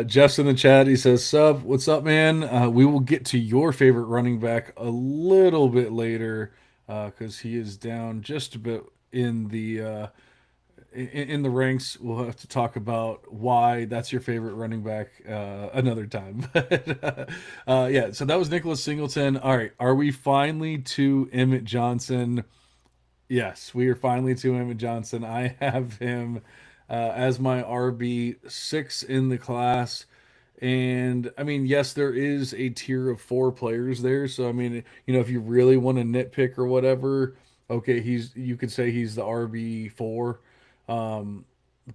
Jeff's in the chat. He says, "Sub, what's up, man? We will get to your favorite running back a little bit later because he is down just a bit in the ranks. We'll have to talk about why that's your favorite running back another time." But yeah, so that was Nicholas Singleton. All right, are we finally to Emmett Johnson? Yes, we are finally to Emmett Johnson. I have him as my RB6 in the class. And I mean, yes, there is a tier of 4 players there. So I mean, if you really want to nitpick or whatever, okay, you could say he's the RB4. Um,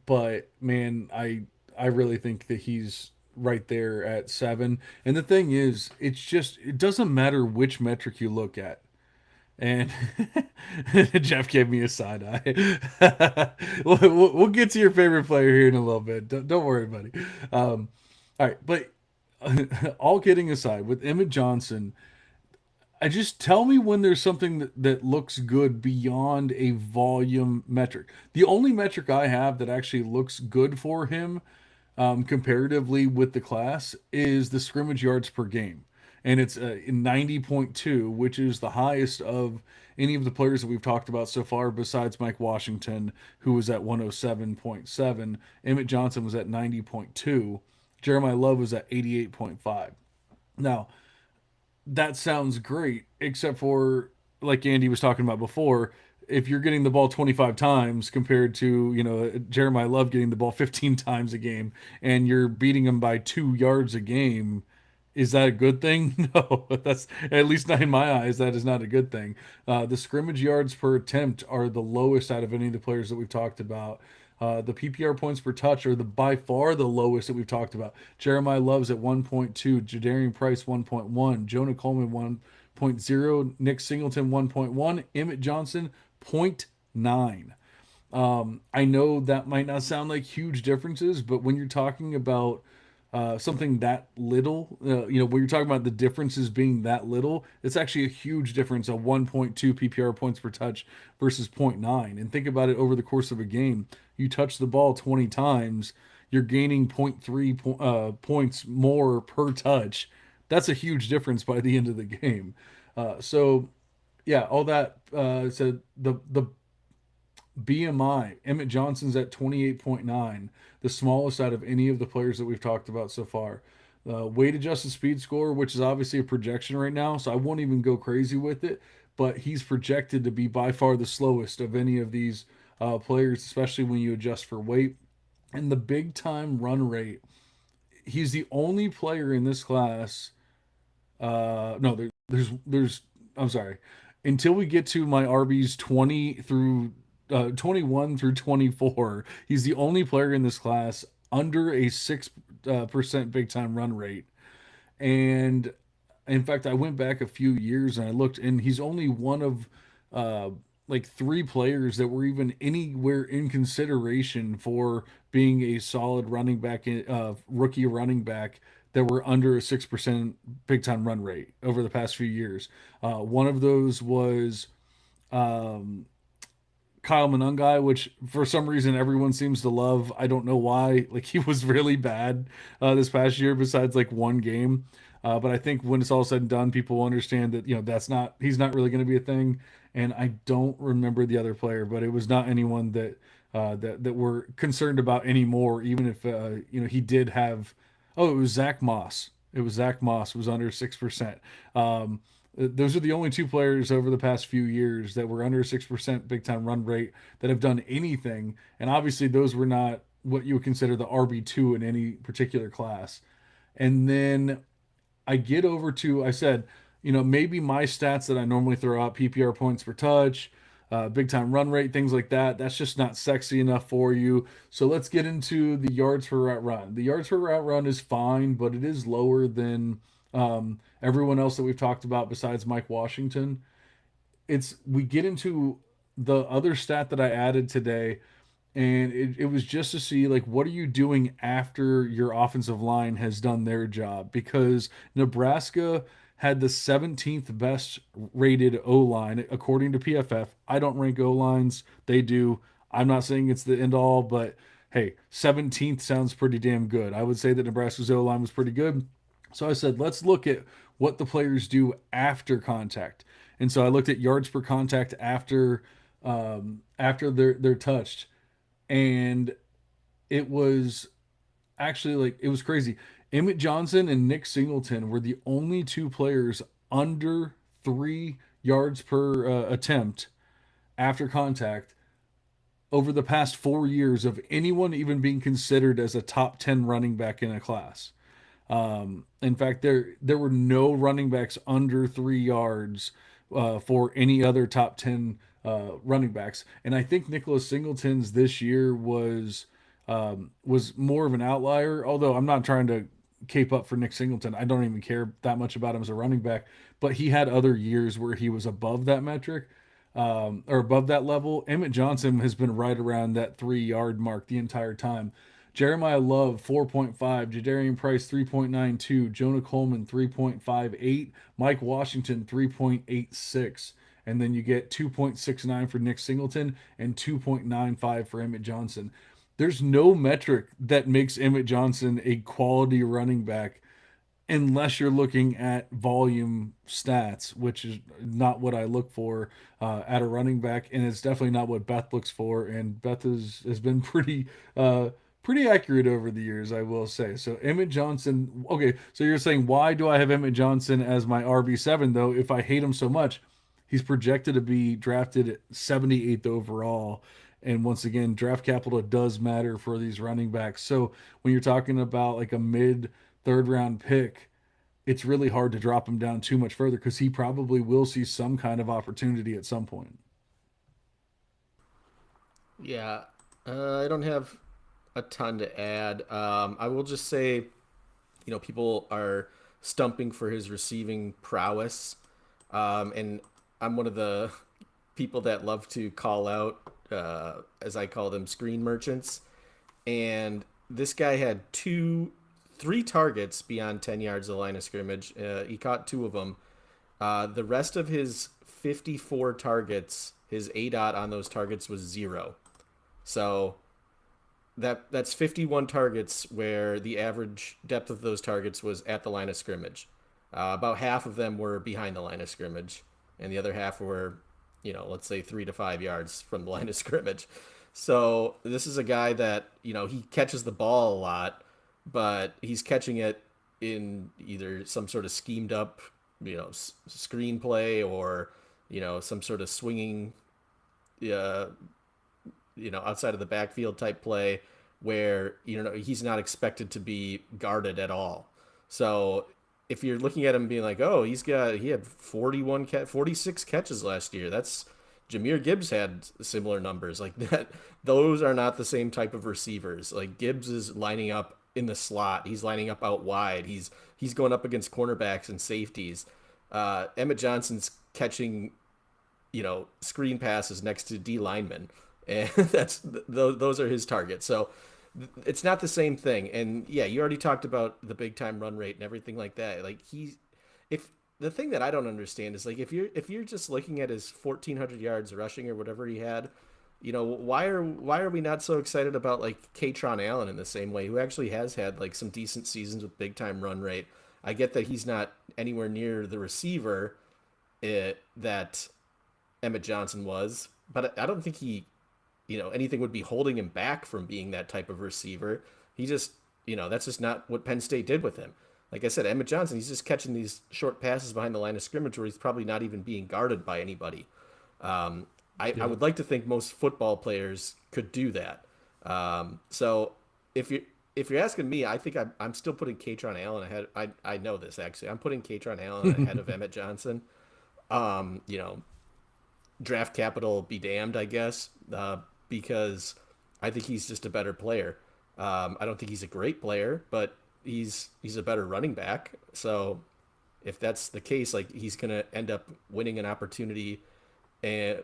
but man, I really think that he's right there at 7. And the thing is, it doesn't matter which metric you look at. And Jeff gave me a side eye. We'll get to your favorite player here in a little bit. Don't worry, buddy. All right, but all kidding aside, with Emmett Johnson, I just tell me when there's something that looks good beyond a volume metric. The only metric I have that actually looks good for him comparatively with the class is the scrimmage yards per game. And it's 90.2, which is the highest of any of the players that we've talked about so far, besides Mike Washington, who was at 107.7. Emmett Johnson was at 90.2. Jeremiah Love was at 88.5. Now, that sounds great, except for, like Andy was talking about before, if you're getting the ball 25 times compared to, Jeremiah Love getting the ball 15 times a game, and you're beating him by 2 yards a game, is that a good thing? No, that's, at least not in my eyes, that is not a good thing. The scrimmage yards per attempt are the lowest out of any of the players that we've talked about. The PPR points per touch are by far the lowest that we've talked about. Jeremiah Love's at 1.2, Jadarian Price 1.1, Jonah Coleman 1.0, Nick Singleton 1.1, Emmett Johnson 0.9. I know that might not sound like huge differences, but when you're talking about something that little, when you're talking about the differences being that little, it's actually a huge difference of 1.2 PPR points per touch versus zero point 0.9. And think about it over the course of a game. You touch the ball 20 times, you're gaining 0.3 points more per touch. That's a huge difference by the end of the game. So, yeah, all that said, the BMI, Emmett Johnson's at 28.9, the smallest out of any of the players that we've talked about so far. Weight adjusted speed score, which is obviously a projection right now, so I won't even go crazy with it, but he's projected to be by far the slowest of any of these players, especially when you adjust for weight. And the big time run rate, he's the only player in this class. No, there's. I'm sorry. Until we get to my RBs 21 through 24, he's the only player in this class under a 6% big time run rate. And in fact, I went back a few years and I looked, and he's only one of uh, like three players that were even anywhere in consideration for being a solid running back, rookie running back that were under a 6% big time run rate over the past few years. One of those was um, Kyle Monangai, which for some reason everyone seems to love. I don't know why. Like he was really bad this past year, besides like one game. But I think when it's all said and done, people will understand that that's not he's not really going to be a thing. And I don't remember the other player, but it was not anyone that we're concerned about anymore. Even if he did have. Oh, it was Zach Moss. It was Zach Moss was under 6%. Um, those are the only two players over the past few years that were under 6% big time run rate that have done anything. And obviously, those were not what you would consider the RB2 in any particular class. And then I get over to, I said, maybe my stats that I normally throw out, PPR points per touch, big time run rate, things like that, that's just not sexy enough for you. So let's get into the yards per route run. The yards per route run is fine, but it is lower than everyone else that we've talked about besides Mike Washington. We get into the other stat that I added today, and it was just to see like what are you doing after your offensive line has done their job, because Nebraska had the 17th best rated O line according to PFF. I don't rank O lines, they do. I'm not saying it's the end all, but hey, 17th sounds pretty damn good. I would say that Nebraska's O line was pretty good. So I said, let's look at what the players do after contact. And so I looked at yards per contact after they're touched, and it was actually like it was crazy. Emmett Johnson and Nick Singleton were the only two players under 3 yards per attempt after contact over the past 4 years of anyone even being considered as a top 10 running back in a class. In fact, there were no running backs under 3 yards for any other top 10 running backs, and I think Nicholas Singleton's this year was more of an outlier. Although I'm not trying to cape up for Nick Singleton, I don't even care that much about him as a running back, but he had other years where he was above that metric. Or above that level. Emmett Johnson has been right around that 3 yard mark the entire time. Jeremiah Love 4.5, Jadarian Price 3.92, Jonah Coleman 3.58, Mike Washington 3.86, and then you get 2.69 for Nick Singleton and 2.95 for Emmett Johnson. There's no metric that makes Emmett Johnson a quality running back unless you're looking at volume stats, which is not what I look for at a running back, and it's definitely not what Beth looks for. And Beth has been pretty accurate over the years, I will say. So Emmett Johnson. Okay, so you're saying why do I have Emmett Johnson as my RB7 though? If I hate him so much, he's projected to be drafted 78th overall. And once again, draft capital does matter for these running backs. So when you're talking about like a mid third round pick, it's really hard to drop him down too much further because he probably will see some kind of opportunity at some point. Yeah, I don't have a ton to add. I will just say, people are stumping for his receiving prowess. And I'm one of the people that love to call out, as I call them, screen merchants. And this guy had three targets beyond 10 yards of the line of scrimmage. He caught two of them. The rest of his 54 targets, his A dot on those targets was zero. So that's 51 targets where the average depth of those targets was at the line of scrimmage. About half of them were behind the line of scrimmage, and the other half were, let's say 3 to 5 yards from the line of scrimmage. So this is a guy that, he catches the ball a lot, but he's catching it in either some sort of schemed up, screenplay or, some sort of swinging, outside of the backfield type play. where he's not expected to be guarded at all. So if you're looking at him being like, oh, he had 46 catches last year. That's Jameer Gibbs had similar numbers like that. Those are not the same type of receivers. Like Gibbs is lining up in the slot. He's lining up out wide. He's going up against cornerbacks and safeties. Emmett Johnson's catching, screen passes next to D linemen, and those are his targets. So it's not the same thing. And yeah, you already talked about the big time run rate and everything like that. Like if the thing that I don't understand is like if you're just looking at his 1,400 yards rushing or whatever he had, why are we not so excited about like Katron Allen in the same way, who actually has had like some decent seasons with big time run rate. I get that he's not anywhere near the receiver that Emmett Johnson was, but I don't think anything would be holding him back from being that type of receiver. He just, that's just not what Penn State did with him. Like I said, Emmett Johnson, he's just catching these short passes behind the line of scrimmage where he's probably not even being guarded by anybody. I would like to think most football players could do that. So if you're asking me, I think I'm still putting Katron Allen ahead. I know this actually. I'm putting Katron Allen ahead of Emmett Johnson. Draft capital be damned, I guess, because I think he's just a better player. I don't think he's a great player, but he's a better running back. So if that's the case, like he's gonna end up winning an opportunity, and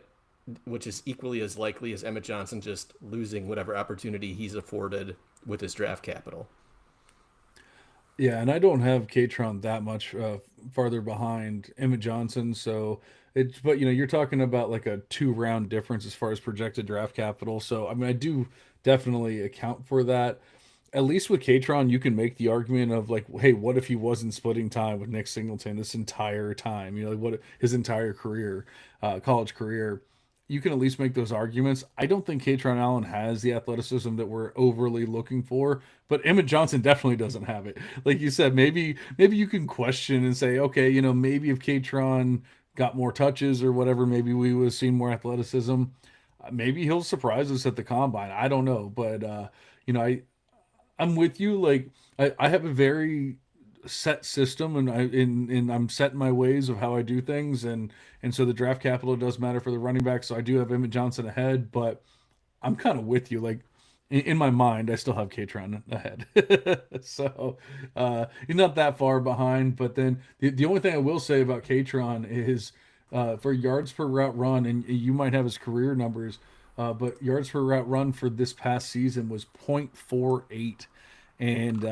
which is equally as likely as Emmett Johnson just losing whatever opportunity he's afforded with his draft capital. Yeah, and I don't have Katron that much farther behind Emmett Johnson, so but you're talking about like a 2 round difference as far as projected draft capital. So I mean, I do definitely account for that. At least with Katron, you can make the argument of like, hey, what if he wasn't splitting time with Nick Singleton this entire time? Like what his entire career, college career. You can at least make those arguments. I don't think Katron Allen has the athleticism that we're overly looking for, but Emmett Johnson definitely doesn't have it. Like you said, maybe you can question and say, okay, maybe if Katron got more touches or whatever, maybe we would have seen more athleticism. Maybe he'll surprise us at the combine. I don't know, but I'm with you. Like I have a very set system, and I'm set in my ways of how I do things, and so the draft capital does matter for the running back. So I do have Emmett Johnson ahead, but I'm kind of with you. Like in my mind, I still have Katron ahead. So he's not that far behind. But then the only thing I will say about Katron is for yards per route run, and you might have his career numbers, but yards per route run for this past season was 0.48. And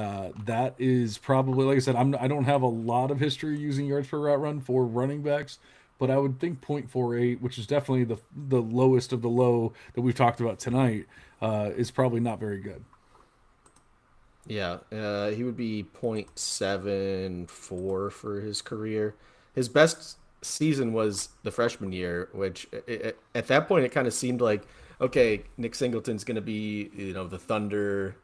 that is probably, like I said, I don't have a lot of history using yards per route run for running backs, but I would think 0.48, which is definitely the lowest of the low that we've talked about tonight, is probably not very good. Yeah, he would be 0.74 for his career. His best season was the freshman year, which at that point it kind of seemed like, okay, Nick Singleton's going to be, the Thunder,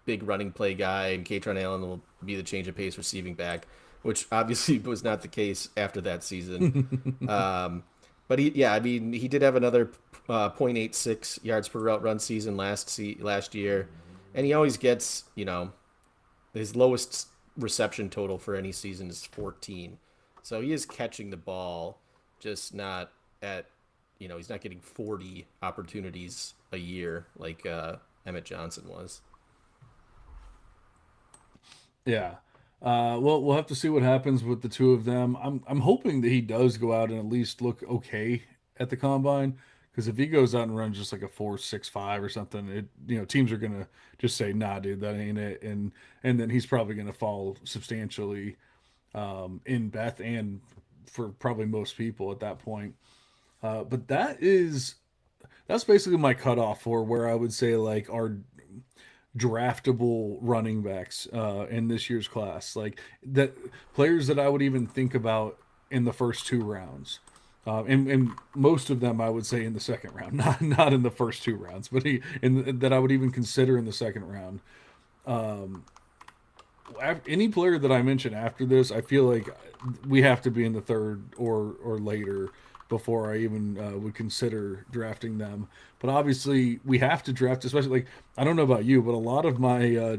big running play guy, and Katron Allen will be the change of pace receiving back, which obviously was not the case after that season. But he did have another 0.86 yards per route run season last year, and he always gets, his lowest reception total for any season is 14. So he is catching the ball, just not at, he's not getting 40 opportunities a year like Emmett Johnson was. Yeah. Well, we'll have to see what happens with the two of them. I'm hoping that he does go out and at least look okay at the combine, because if he goes out and runs just like a 4.65 or something, teams are gonna just say, nah, dude, that ain't it, and then he's probably gonna fall substantially in Beth and for probably most people at that point. But that's basically my cutoff for where I would say like our draftable running backs in this year's class, like that players that I would even think about in the first 2 rounds, and most of them I would say in the second round, not in the first 2 rounds, but that I would even consider in the second round. Any player that I mention after this, I feel like we have to be in the third or later before I even would consider drafting them. But obviously, we have to draft, especially like I don't know about you, but a lot of my a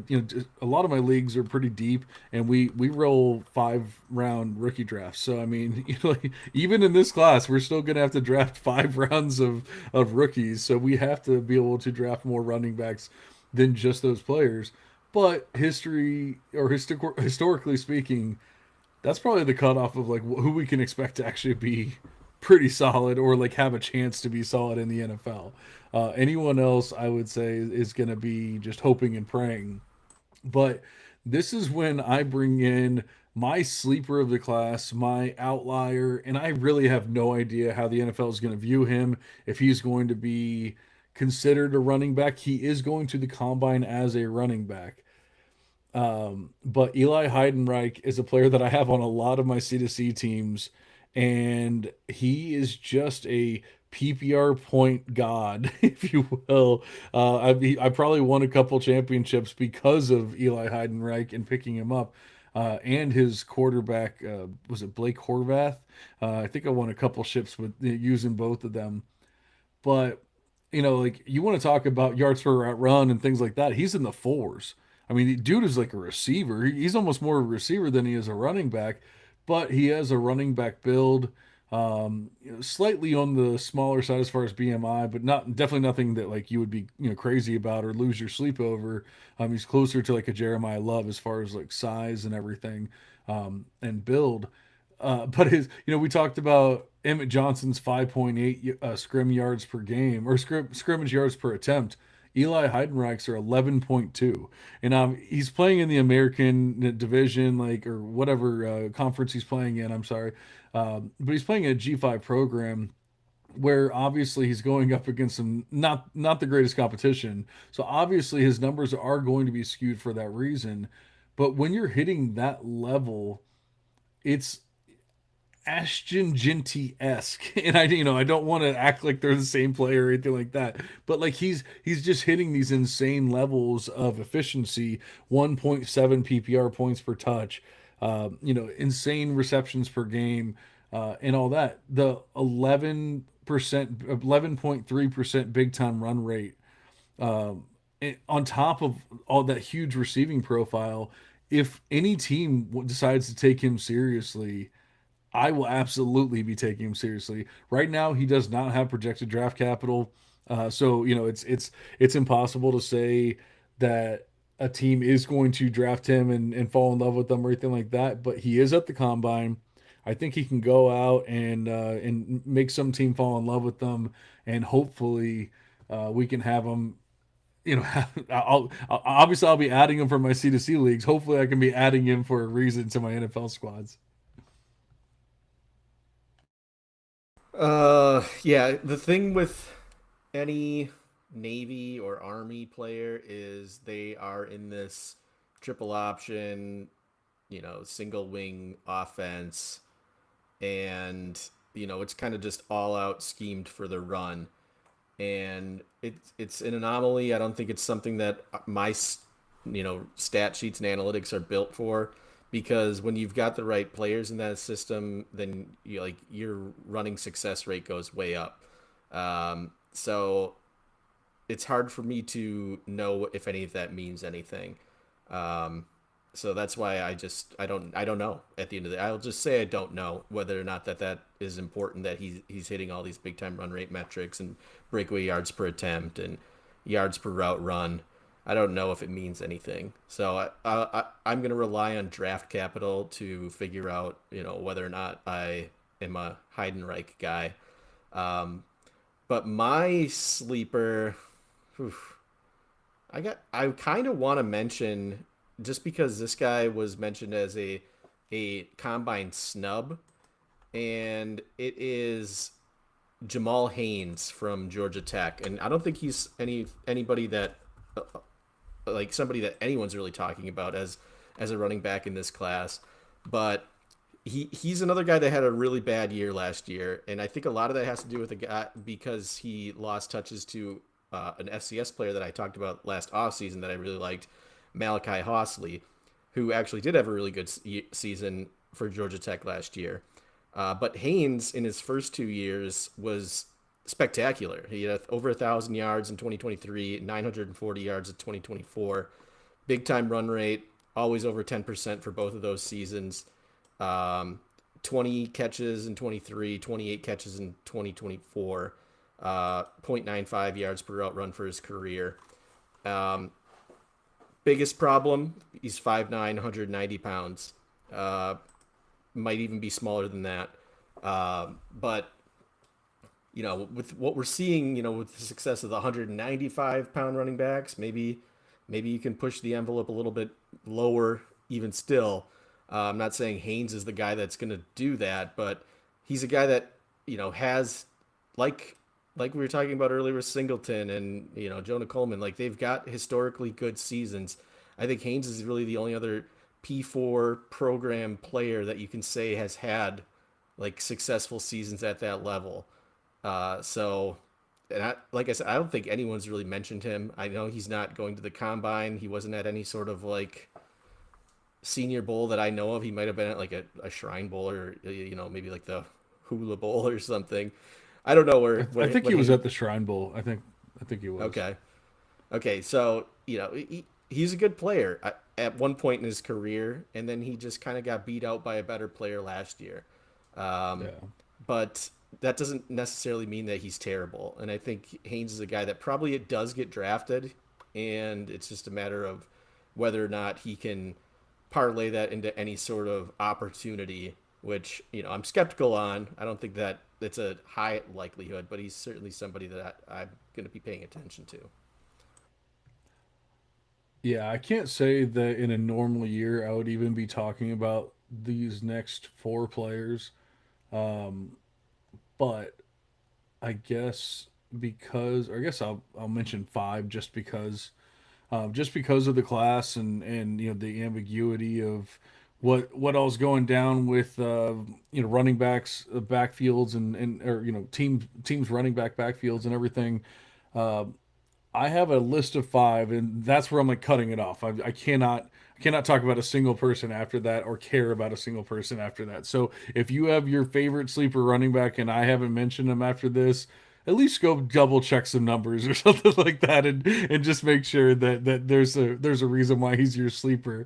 lot of my leagues are pretty deep, and we roll 5 round rookie drafts. So I mean, like, even in this class, we're still gonna have to draft 5 rounds of rookies. So we have to be able to draft more running backs than just those players. But historically speaking, that's probably the cutoff of like who we can expect to actually be pretty solid or like have a chance to be solid in the NFL. Anyone else, I would say, is going to be just hoping and praying. But this is when I bring in my sleeper of the class, my outlier, and I really have no idea how the NFL is going to view him. If he's going to be considered a running back, he is going to the combine as a running back. But Eli Heidenreich is a player that I have on a lot of my C2C teams, and he is just a PPR point god, if you will. I probably won a couple championships because of Eli Heidenreich and picking him up. And his quarterback, was it Blake Horvath? I think I won a couple ships with using both of them. But like you want to talk about yards per route run and things like that. He's in the fours. I mean, the dude is like a receiver. He's almost more of a receiver than he is a running back, but he has a running back build. Slightly on the smaller side as far as BMI, but not definitely nothing that like you would be crazy about or lose your sleep over. He's closer to like a Jeremiah Love as far as like size and everything, and build. But we talked about Emmett Johnson's 5.8 scrim yards per game or scrimmage yards per attempt. Eli Heidenreich's are 11.2, and he's playing in the American division, like or whatever conference he's playing in. I'm sorry, but he's playing in a G5 program where obviously he's going up against some not the greatest competition. So obviously his numbers are going to be skewed for that reason. But when you're hitting that level, it's Ashton Ginty esque, and I don't want to act like they're the same player or anything like that, but like he's just hitting these insane levels of efficiency, 1.7 PPR points per touch, insane receptions per game, and all that. The 11.3% big time run rate, on top of all that huge receiving profile. If any team decides to take him seriously, I will absolutely be taking him seriously. Right now, he does not have projected draft capital, so it's impossible to say that a team is going to draft him and fall in love with him or anything like that. But he is at the combine. I think he can go out and make some team fall in love with them, and hopefully, we can have him. Obviously I'll be adding him for my C2C leagues. Hopefully, I can be adding him for a reason to my NFL squads. Yeah, the thing with any Navy or Army player is they are in this triple option, single wing offense, and it's kind of just all out schemed for the run, and it's an anomaly. I don't think it's something that my stat sheets and analytics are built for, because when you've got the right players in that system, then your running success rate goes way up. So it's hard for me to know if any of that means anything. So that's why I don't know at the end of the day. I'll just say I don't know whether or not that is important, that he's hitting all these big time run rate metrics and breakaway yards per attempt and yards per route run. I don't know if it means anything. So I'm going to rely on draft capital to figure out, whether or not I am a Heidenreich guy. But my sleeper, I kind of want to mention, just because this guy was mentioned as a combine snub, and it is Jamal Haynes from Georgia Tech. And I don't think he's anybody that like somebody that anyone's really talking about as a running back in this class, but he's another guy that had a really bad year last year, and I think a lot of that has to do with the guy because he lost touches to an FCS player that I talked about last offseason that I really liked, Malachi Hausley, who actually did have a really good season for Georgia Tech last year. But Haynes in his first 2 years was spectacular. He had over 1,000 yards in 2023, 940 yards in 2024. Big time run rate, always over 10% for both of those seasons. Um, 20 catches in 23, 28 catches in 2024, 0.95 yards per route run for his career. Um, Biggest problem, he's 5'9", 190 pounds. Uh, might even be smaller than that. But with what we're seeing, with the success of the 195-pound running backs, maybe you can push the envelope a little bit lower, even still. I'm not saying Haynes is the guy that's going to do that, but he's a guy that has like we were talking about earlier with Singleton and Jonah Coleman. Like they've got historically good seasons. I think Haynes is really the only other P4 program player that you can say has had like successful seasons at that level. So, and like I said, I don't think anyone's really mentioned him. I know he's not going to the combine. He wasn't at any sort of like senior bowl that I know of. He might have been at like a Shrine Bowl or maybe like the Hula Bowl or something. I don't know I think what he was Haynes. at the Shrine Bowl. I think he was. Okay, okay, so he's a good player at one point in his career, and then he just kind of got beat out by a better player last year. Um, Yeah. but that doesn't necessarily mean that he's terrible. And I think Haynes is a guy that probably it does get drafted, and it's just a matter of whether or not he can parlay that into any sort of opportunity, which I'm skeptical on. I don't think that it's a high likelihood, but he's certainly somebody that I'm going to be paying attention to. Yeah, I can't say that in a normal year I would even be talking about these next four players. Um, but I guess because, or I guess I'll mention five just because of the class and the ambiguity of what all's going down with running backs, backfields and or teams running back backfields and everything. Uh, I have a list of five, and that's where I'm like cutting it off. I cannot talk about a single person after that or care about a single person after that. So if you have your favorite sleeper running back and I haven't mentioned him after this, at least go double check some numbers or something like that, and just make sure that there's a reason why he's your sleeper.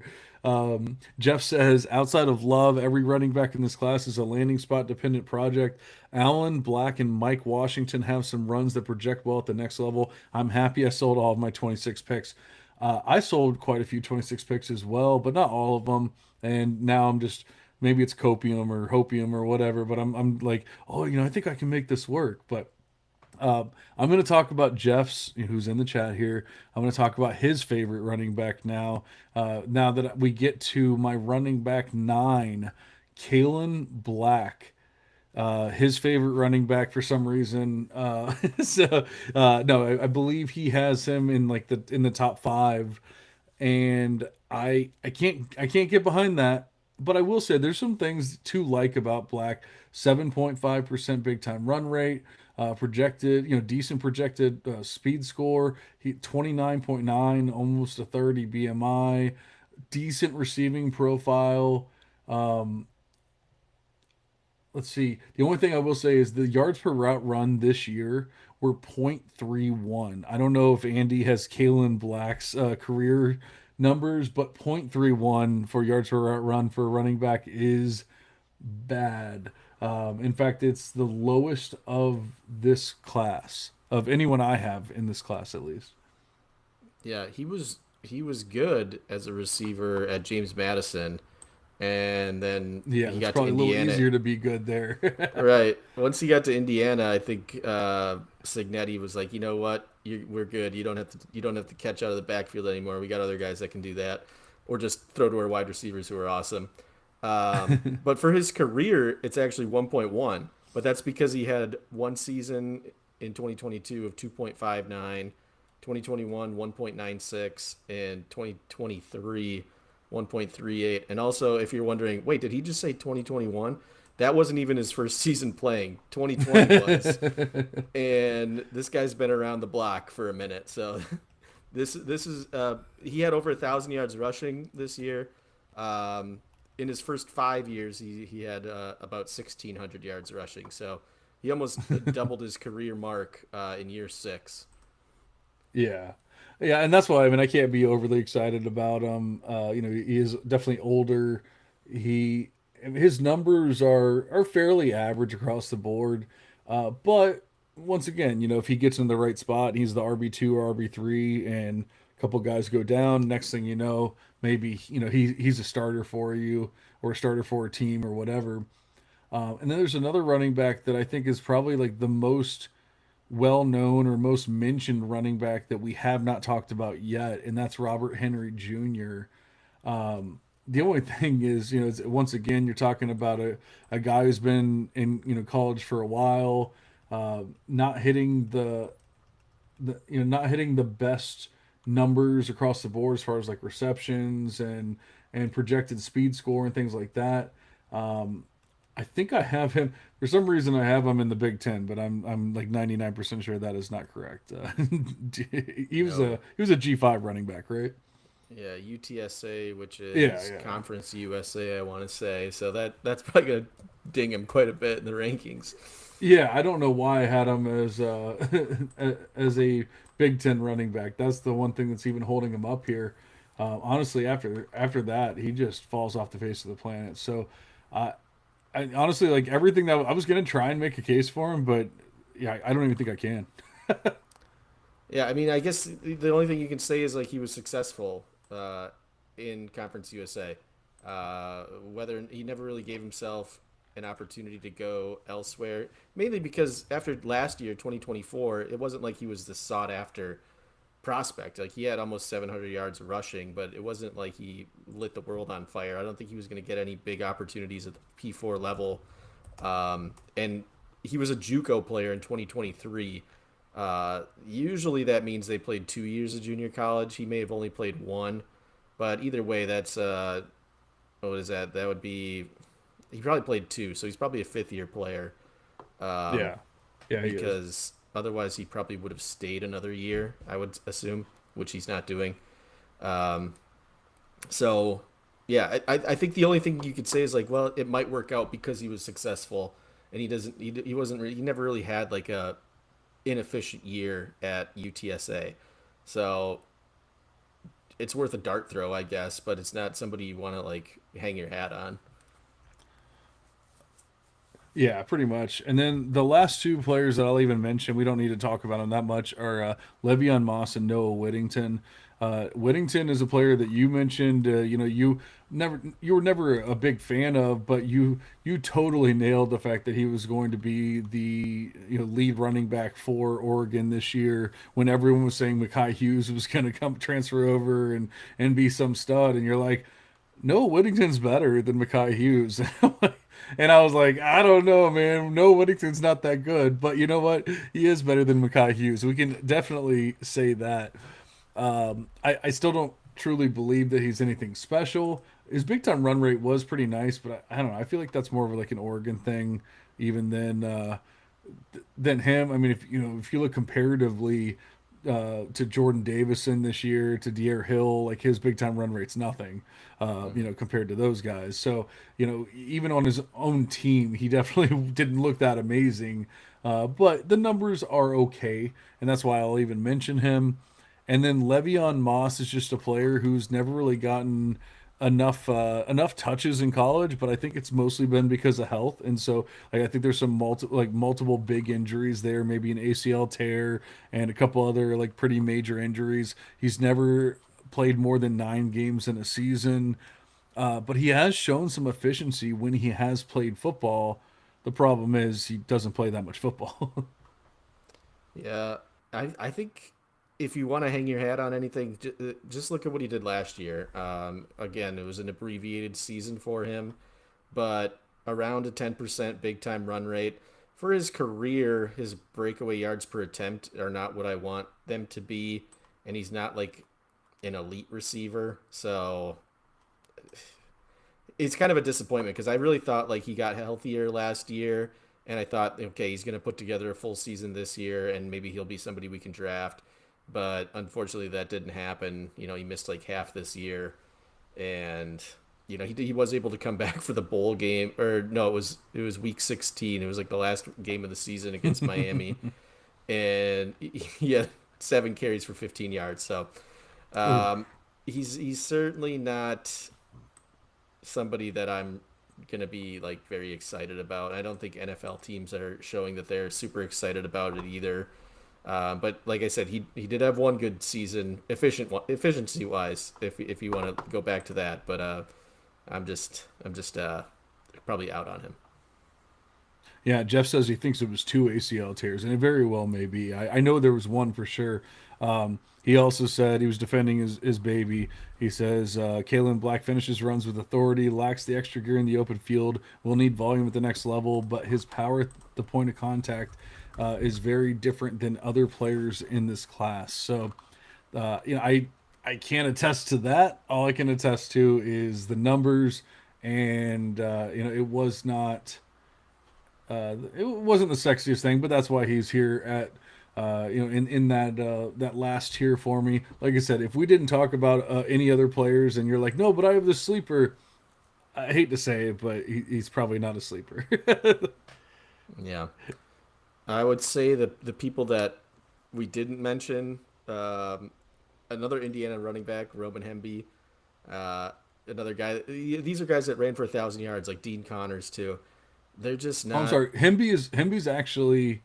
Jeff says, outside of Love, every running back in this class is a landing spot dependent project. Allen, Black, and Mike Washington have some runs that project well at the next level. I'm happy I sold all of my 26 picks. I sold quite a few 26 picks as well, but not all of them. And now I'm just maybe it's copium or hopium or whatever, but I'm like, oh, I think I can make this work. But I'm going to talk about Jeff's, who's in the chat here. I'm going to talk about his favorite running back now. Now that we get to my running back nine, Kalen Black. His favorite running back for some reason. So no, I believe he has him in like the top five, and I can't get behind that. But I will say there's some things to like about Black. 7.5% big time run rate, projected, decent projected speed score. He 29.9, almost a 30 BMI, decent receiving profile. Um, let's see. The only thing I will say is the yards per route run this year were 0.31. I don't know if Andy has Kalen Black's career numbers, but 0.31 for yards per route run for a running back is bad. In fact, it's the lowest of this class, of anyone I have in this class at least. Yeah, he was good as a receiver at James Madison, and then Yeah, he it's got to probably a little Indiana. easier to be good there. Right. Once he got to Indiana, I think Signetti was like, you know what, we're good. You don't have to catch out of the backfield anymore. We got other guys that can do that, or just throw to our wide receivers who are awesome. But for his career, it's actually 1.1. But that's because he had one season in 2022 of 2.59, 2021 1.96, and 2023 1.38. And also, if you're wondering, wait, did he just say 2021? That wasn't even his first season playing. 2020 was, and this guy's been around the block for a minute. So this is he had over 1,000 yards rushing this year. Um, in his first 5 years, he had about 1,600 yards rushing. So he almost doubled his career mark in year six. Yeah. Yeah, and that's why I mean I can't be overly excited about him. He is definitely older. He his numbers are fairly average across the board. But once again, if he gets in the right spot, he's the RB2 or RB3 and a couple guys go down, next thing you know, maybe, he's a starter for you or a starter for a team or whatever. And then there's another running back that I think is probably like the most well known or most mentioned running back that we have not talked about yet, and that's Robert Henry Jr. The only thing is, once again, you're talking about a guy who's been in college for a while, not hitting not hitting the best numbers across the board as far as like receptions and projected speed score and things like that. I think I have him for some reason. I have him in the Big Ten, but I'm like 99% sure that is not correct. He was No. a G5 running back, right? Yeah, UTSA, which Yeah, is yeah, Conference USA, I want to say. So that's probably gonna ding him quite a bit in the rankings. yeah. I don't know why I had him as as a Big Ten running back. That's the one thing that's even holding him up here. Honestly, after that, he just falls off the face of the planet. So, uh, I honestly like everything that I was gonna try and make a case for him, but yeah, I don't even think I can. Yeah, I mean, I guess the only thing you can say is like he was successful in Conference USA. Whether he never really gave himself an opportunity to go elsewhere, mainly because after last year, 2024, it wasn't like he was the sought after prospect. Like he had almost 700 yards rushing, but it wasn't like he lit the world on fire. I don't think he was going to get any big opportunities at the P4 level. And he was a JUCO player in 2023. Usually that means they played 2 years of junior college. He may have only played one, but either way, that's what is that? That would be he probably played two, so he's probably a fifth year player. Um, Yeah, yeah, he is. because otherwise he probably would have stayed another year, I would assume, which he's not doing. Um, so yeah, I think the only thing you could say is like, well, it might work out because he was successful, and he wasn't he never really had like a inefficient year at UTSA, so it's worth a dart throw, I guess, but it's not somebody you want to like hang your hat on. Yeah, pretty much. And then the last two players that I'll even mention, we don't need to talk about them that much, are Le'Veon Moss and Noah Whittington. Whittington is a player that you mentioned. You were never a big fan of, but you totally nailed the fact that he was going to be the lead running back for Oregon this year. When everyone was saying Mekhi Hughes was going to come transfer over and be some stud, and you're like, no, Whittington's better than Mekhi Hughes. And I was like, I don't know, man. No, Whittington's not that good. But you know what? He is better than Mekhi Hughes. We can definitely say that. I still don't truly believe that he's anything special. His big time run rate was pretty nice, but I don't know. I feel like that's more of like an Oregon thing, even than him. I mean, if you look comparatively to Jordan Davison this year, to De'Aaron Hill, like his big time run rate's nothing, compared to those guys. So, even on his own team, he definitely didn't look that amazing. But the numbers are okay, and that's why I'll even mention him. And then Le'Veon Moss is just a player who's never really gotten enough touches in college, but I think it's mostly been because of health. And so like I think there's some multiple big injuries there, maybe an ACL tear and a couple other like pretty major injuries. He's never played more than 9 games in a season, but he has shown some efficiency when he has played football. The problem is he doesn't play that much football. Yeah, I think if you want to hang your hat on anything, just look at what he did last year. Again, it was an abbreviated season for him, but around a 10% big time run rate. For his career, his breakaway yards per attempt are not what I want them to be, and he's not like an elite receiver. So it's kind of a disappointment because I really thought like he got healthier last year, and I thought, okay, he's going to put together a full season this year, and maybe he'll be somebody we can draft. But unfortunately, that didn't happen. He missed like half this year, and he was able to come back for the bowl game, or no, it was week 16. It was like the last game of the season against Miami, and he had 7 carries for 15 yards. So Ooh. he's certainly not somebody that I'm gonna be like very excited about. I don't think NFL teams are showing that they're super excited about it either. But like I said, he did have one good season, efficiency wise, if you want to go back to that. But I'm just probably out on him. Yeah, Jeff says he thinks it was 2 ACL tears, and it very well may be. I know there was one for sure. He also said he was defending his baby. He says Kalen Black finishes runs with authority, lacks the extra gear in the open field, will need volume at the next level, but his power at the point of contact is very different than other players in this class. So, I can't attest to that. All I can attest to is the numbers, and it wasn't the sexiest thing, but that's why he's here at in that last tier for me. Like I said, if we didn't talk about any other players, and you're like, no, but I have the sleeper. I hate to say it, but he's probably not a sleeper. Yeah, I would say the people that we didn't mention, another Indiana running back, Roman Hemby, uh, another guy. These are guys that ran for 1,000 yards, like Dean Connors too. They're just Oh, I'm not. sorry. Hemby's actually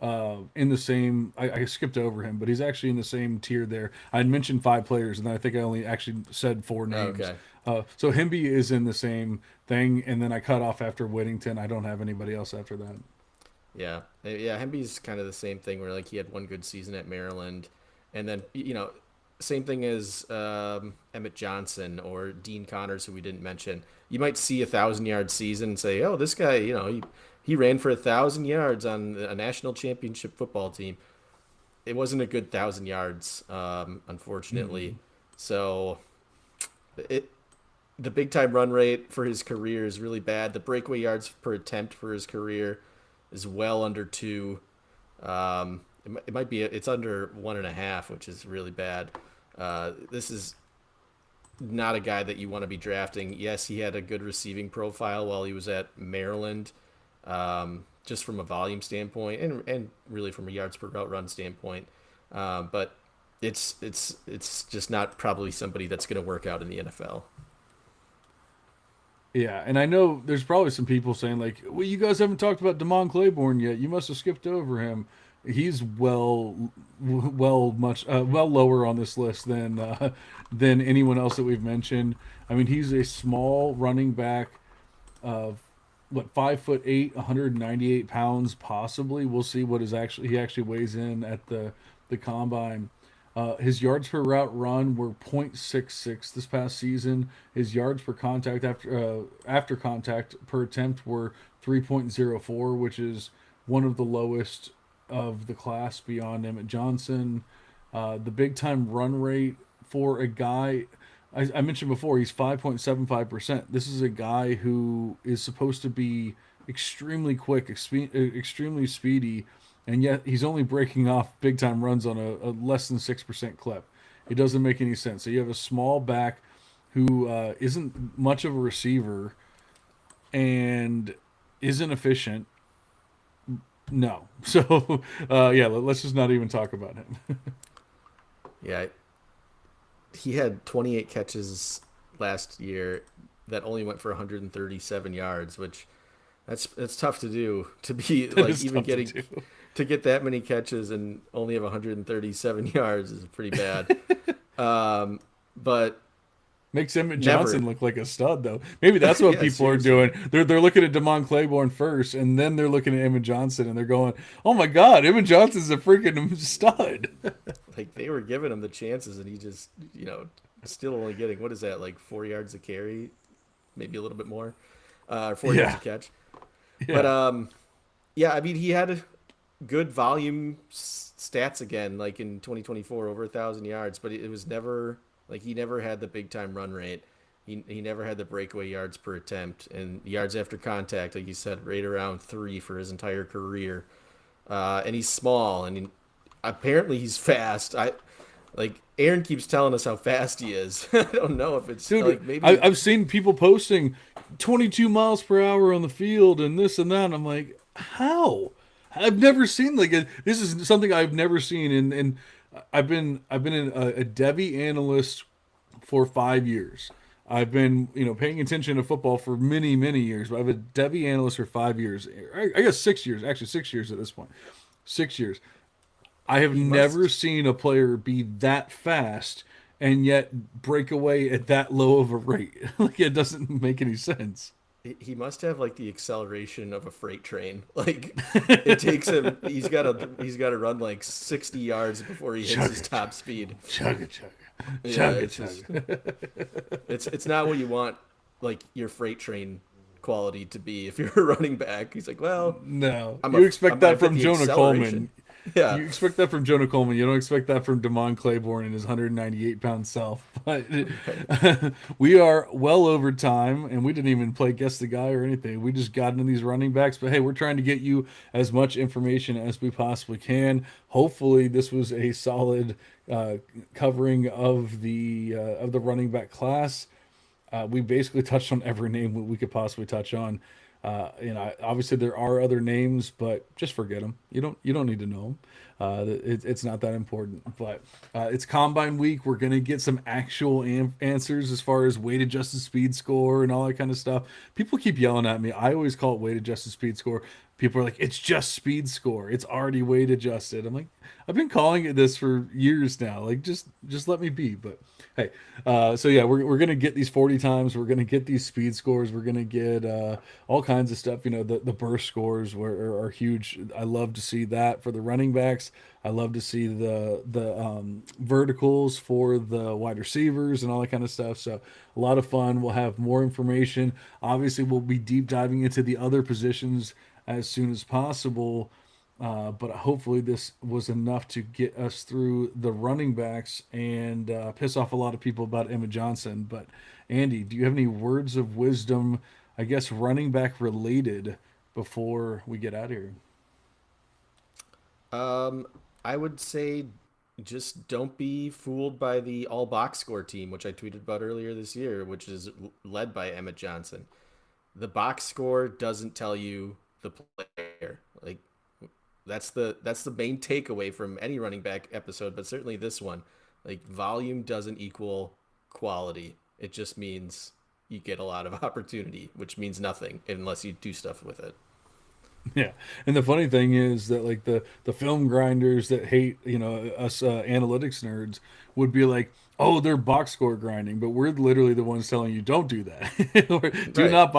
in the same. I skipped over him, but he's actually in the same tier there. I had mentioned 5 players, and then I think I only actually said 4 names. Okay. So Hemby is in the same thing, and then I cut off after Whittington. I don't have anybody else after that. Yeah. Hemby's kind of the same thing where like he had one good season at Maryland, and then same thing as Emmett Johnson or Dean Connors, who we didn't mention. You might see 1,000 yard season and say, "Oh, this guy, he ran for 1,000 yards on a national championship football team." It wasn't a good 1,000 yards, unfortunately. Mm. So it the big time run rate for his career is really bad. The breakaway yards per attempt for his career is well under 2. It might be it's under 1.5, which is really bad. This is not a guy that you want to be drafting. Yes, he had a good receiving profile while he was at Maryland, just from a volume standpoint and really from a yards per route run standpoint. But it's just not probably somebody that's going to work out in the NFL. Yeah, and I know there's probably some people saying like, "Well, you guys haven't talked about Damon Claiborne yet. You must have skipped over him." He's well lower on this list than anyone else that we've mentioned. I mean, he's a small running back of what 5'8", 198 pounds, possibly. We'll see what he actually weighs in at the combine. His yards per route run were 0.66 this past season. His yards per contact after contact per attempt were 3.04, which is one of the lowest of the class beyond Emmett Johnson. The big time run rate for a guy I mentioned before, he's 5.75%. This is a guy who is supposed to be extremely quick, extremely speedy, and yet he's only breaking off big time runs on a less than 6% clip. It doesn't make any sense. So you have a small back who isn't much of a receiver and isn't efficient. No. So, yeah, let's just not even talk about him. Yeah, he had 28 catches last year that only went for 137 yards, which that's tough to do. To be That like is even tough to getting do. to get that many catches and only have 137 yards is pretty bad. But Makes Emmett never, Johnson look like a stud, though. Maybe that's what yeah, people are seriously. doing. They're looking at Damon Claiborne first, and then they're looking at Emmett Johnson, and they're going, "Oh my God, Emmett Johnson's a freaking stud." Like they were giving him the chances, and he just still only getting what is that like 4 yards a carry, maybe a little bit more, 4 yards a Yeah, catch. But yeah. yeah, I mean he had good volume stats again, like in 2024, over 1,000 yards, but it was never like he never had the big time run rate. He never had the breakaway yards per attempt and yards after contact, like you said, right around 3 for his entire career. And he's small, and apparently he's fast. Like Aaron keeps telling us how fast he is. I don't know if it's Dude, like maybe I've seen people posting 22 miles per hour on the field and this and that. And I'm like, how? I've never seen this is something I've never seen. And I've been a Devy analyst for 5 years. I've been paying attention to football for many years. But I've been a Devy analyst for 5 years. I guess 6 years, actually 6 years at this point. 6 years. I have he never must seen a player be that fast and yet break away at that low of a rate. Like it doesn't make any sense. he must have like the acceleration of a freight train. Like it takes him he's got to run like 60 yards before he hits his Chugga, top speed. chugga, chugga, Yeah, chugga, it's just chugga. it's not what you want like your freight train quality to be if you're a running back. He's like, well, No, you expect that I've hit from the Jonah acceleration. Coleman. Yeah, You expect that from Jonah Coleman. You don't expect that from Damon Claiborne and his 198-pound self. But right. we are well over time, and we didn't even play guess the guy or anything. We just got into these running backs. But hey, we're trying to get you as much information as we possibly can. Hopefully, this was a solid covering of the running back class. We basically touched on every name we could possibly touch on. Obviously there are other names, but just forget them. You don't need to know them. It's not that important. But it's Combine Week. We're gonna get some actual answers as far as weight adjusted speed score and all that kind of stuff. People keep yelling at me. I always call it weight adjusted speed score. People are like, it's just speed score. It's already weight adjusted. I'm like, I've been calling it this for years now. Like, just let me be. But hey, so yeah, we're gonna get these 40 times. We're gonna get these speed scores. We're gonna get all kinds of stuff. The burst scores are huge. I love to see that for the running backs. I love to see the verticals for the wide receivers and all that kind of stuff. So a lot of fun. We'll have more information. Obviously, we'll be deep diving into the other positions as soon as possible. But hopefully, this was enough to get us through the running backs and piss off a lot of people about Emma Johnson. But Andy, do you have any words of wisdom, I guess, running back related before we get out of here? Um, I would say just don't be fooled by the all box score team, which I tweeted about earlier this year, which is led by Emmett Johnson. The box score doesn't tell you the player. Like that's the main takeaway from any running back episode, but certainly this one. Like volume doesn't equal quality. It just means you get a lot of opportunity, which means nothing unless you do stuff with it. Yeah, and the funny thing is that like the film grinders that hate us analytics nerds would be like, oh, they're box score grinding, but we're literally the ones telling you don't do that. Or do Right. not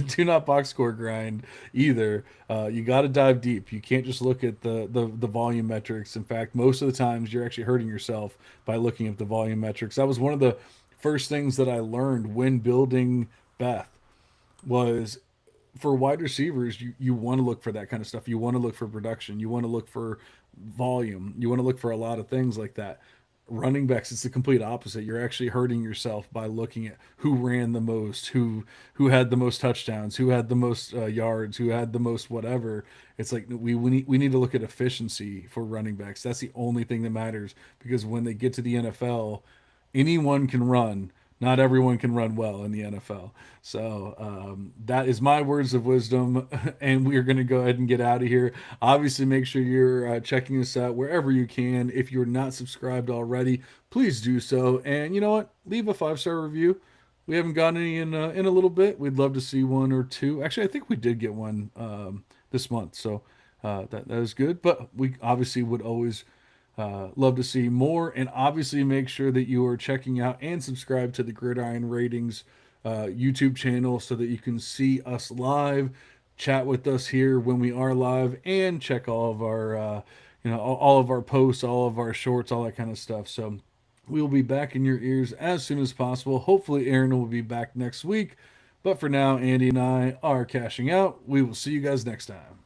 do not box score grind either. You got to dive deep. You can't just look at the volume metrics. In fact, most of the times you're actually hurting yourself by looking at the volume metrics. That was one of the first things that I learned when building Beth was for wide receivers, you want to look for that kind of stuff. You want to look for production. You want to look for volume. You want to look for a lot of things like that. Running backs, it's the complete opposite. You're actually hurting yourself by looking at who ran the most, who had the most touchdowns, who had the most yards, who had the most whatever. It's like we need to look at efficiency for running backs. That's the only thing that matters because when they get to the NFL, anyone can run. Not everyone can run well in the NFL. So that is my words of wisdom, and we are going to go ahead and get out of here. Obviously, make sure you're checking us out wherever you can. If you're not subscribed already, please do so. And you know what? Leave a 5-star review. We haven't gotten any in a little bit. We'd love to see one or two. Actually, I think we did get one this month, so that is good. But we obviously would always love to see more, and obviously make sure that you are checking out and subscribe to the Gridiron Ratings YouTube channel so that you can see us live, chat with us here when we are live, and check all of our all of our posts, all of our shorts, all that kind of stuff. So we will be back in your ears as soon as possible. Hopefully, Aaron will be back next week. But for now, Andy and I are cashing out. We will see you guys next time.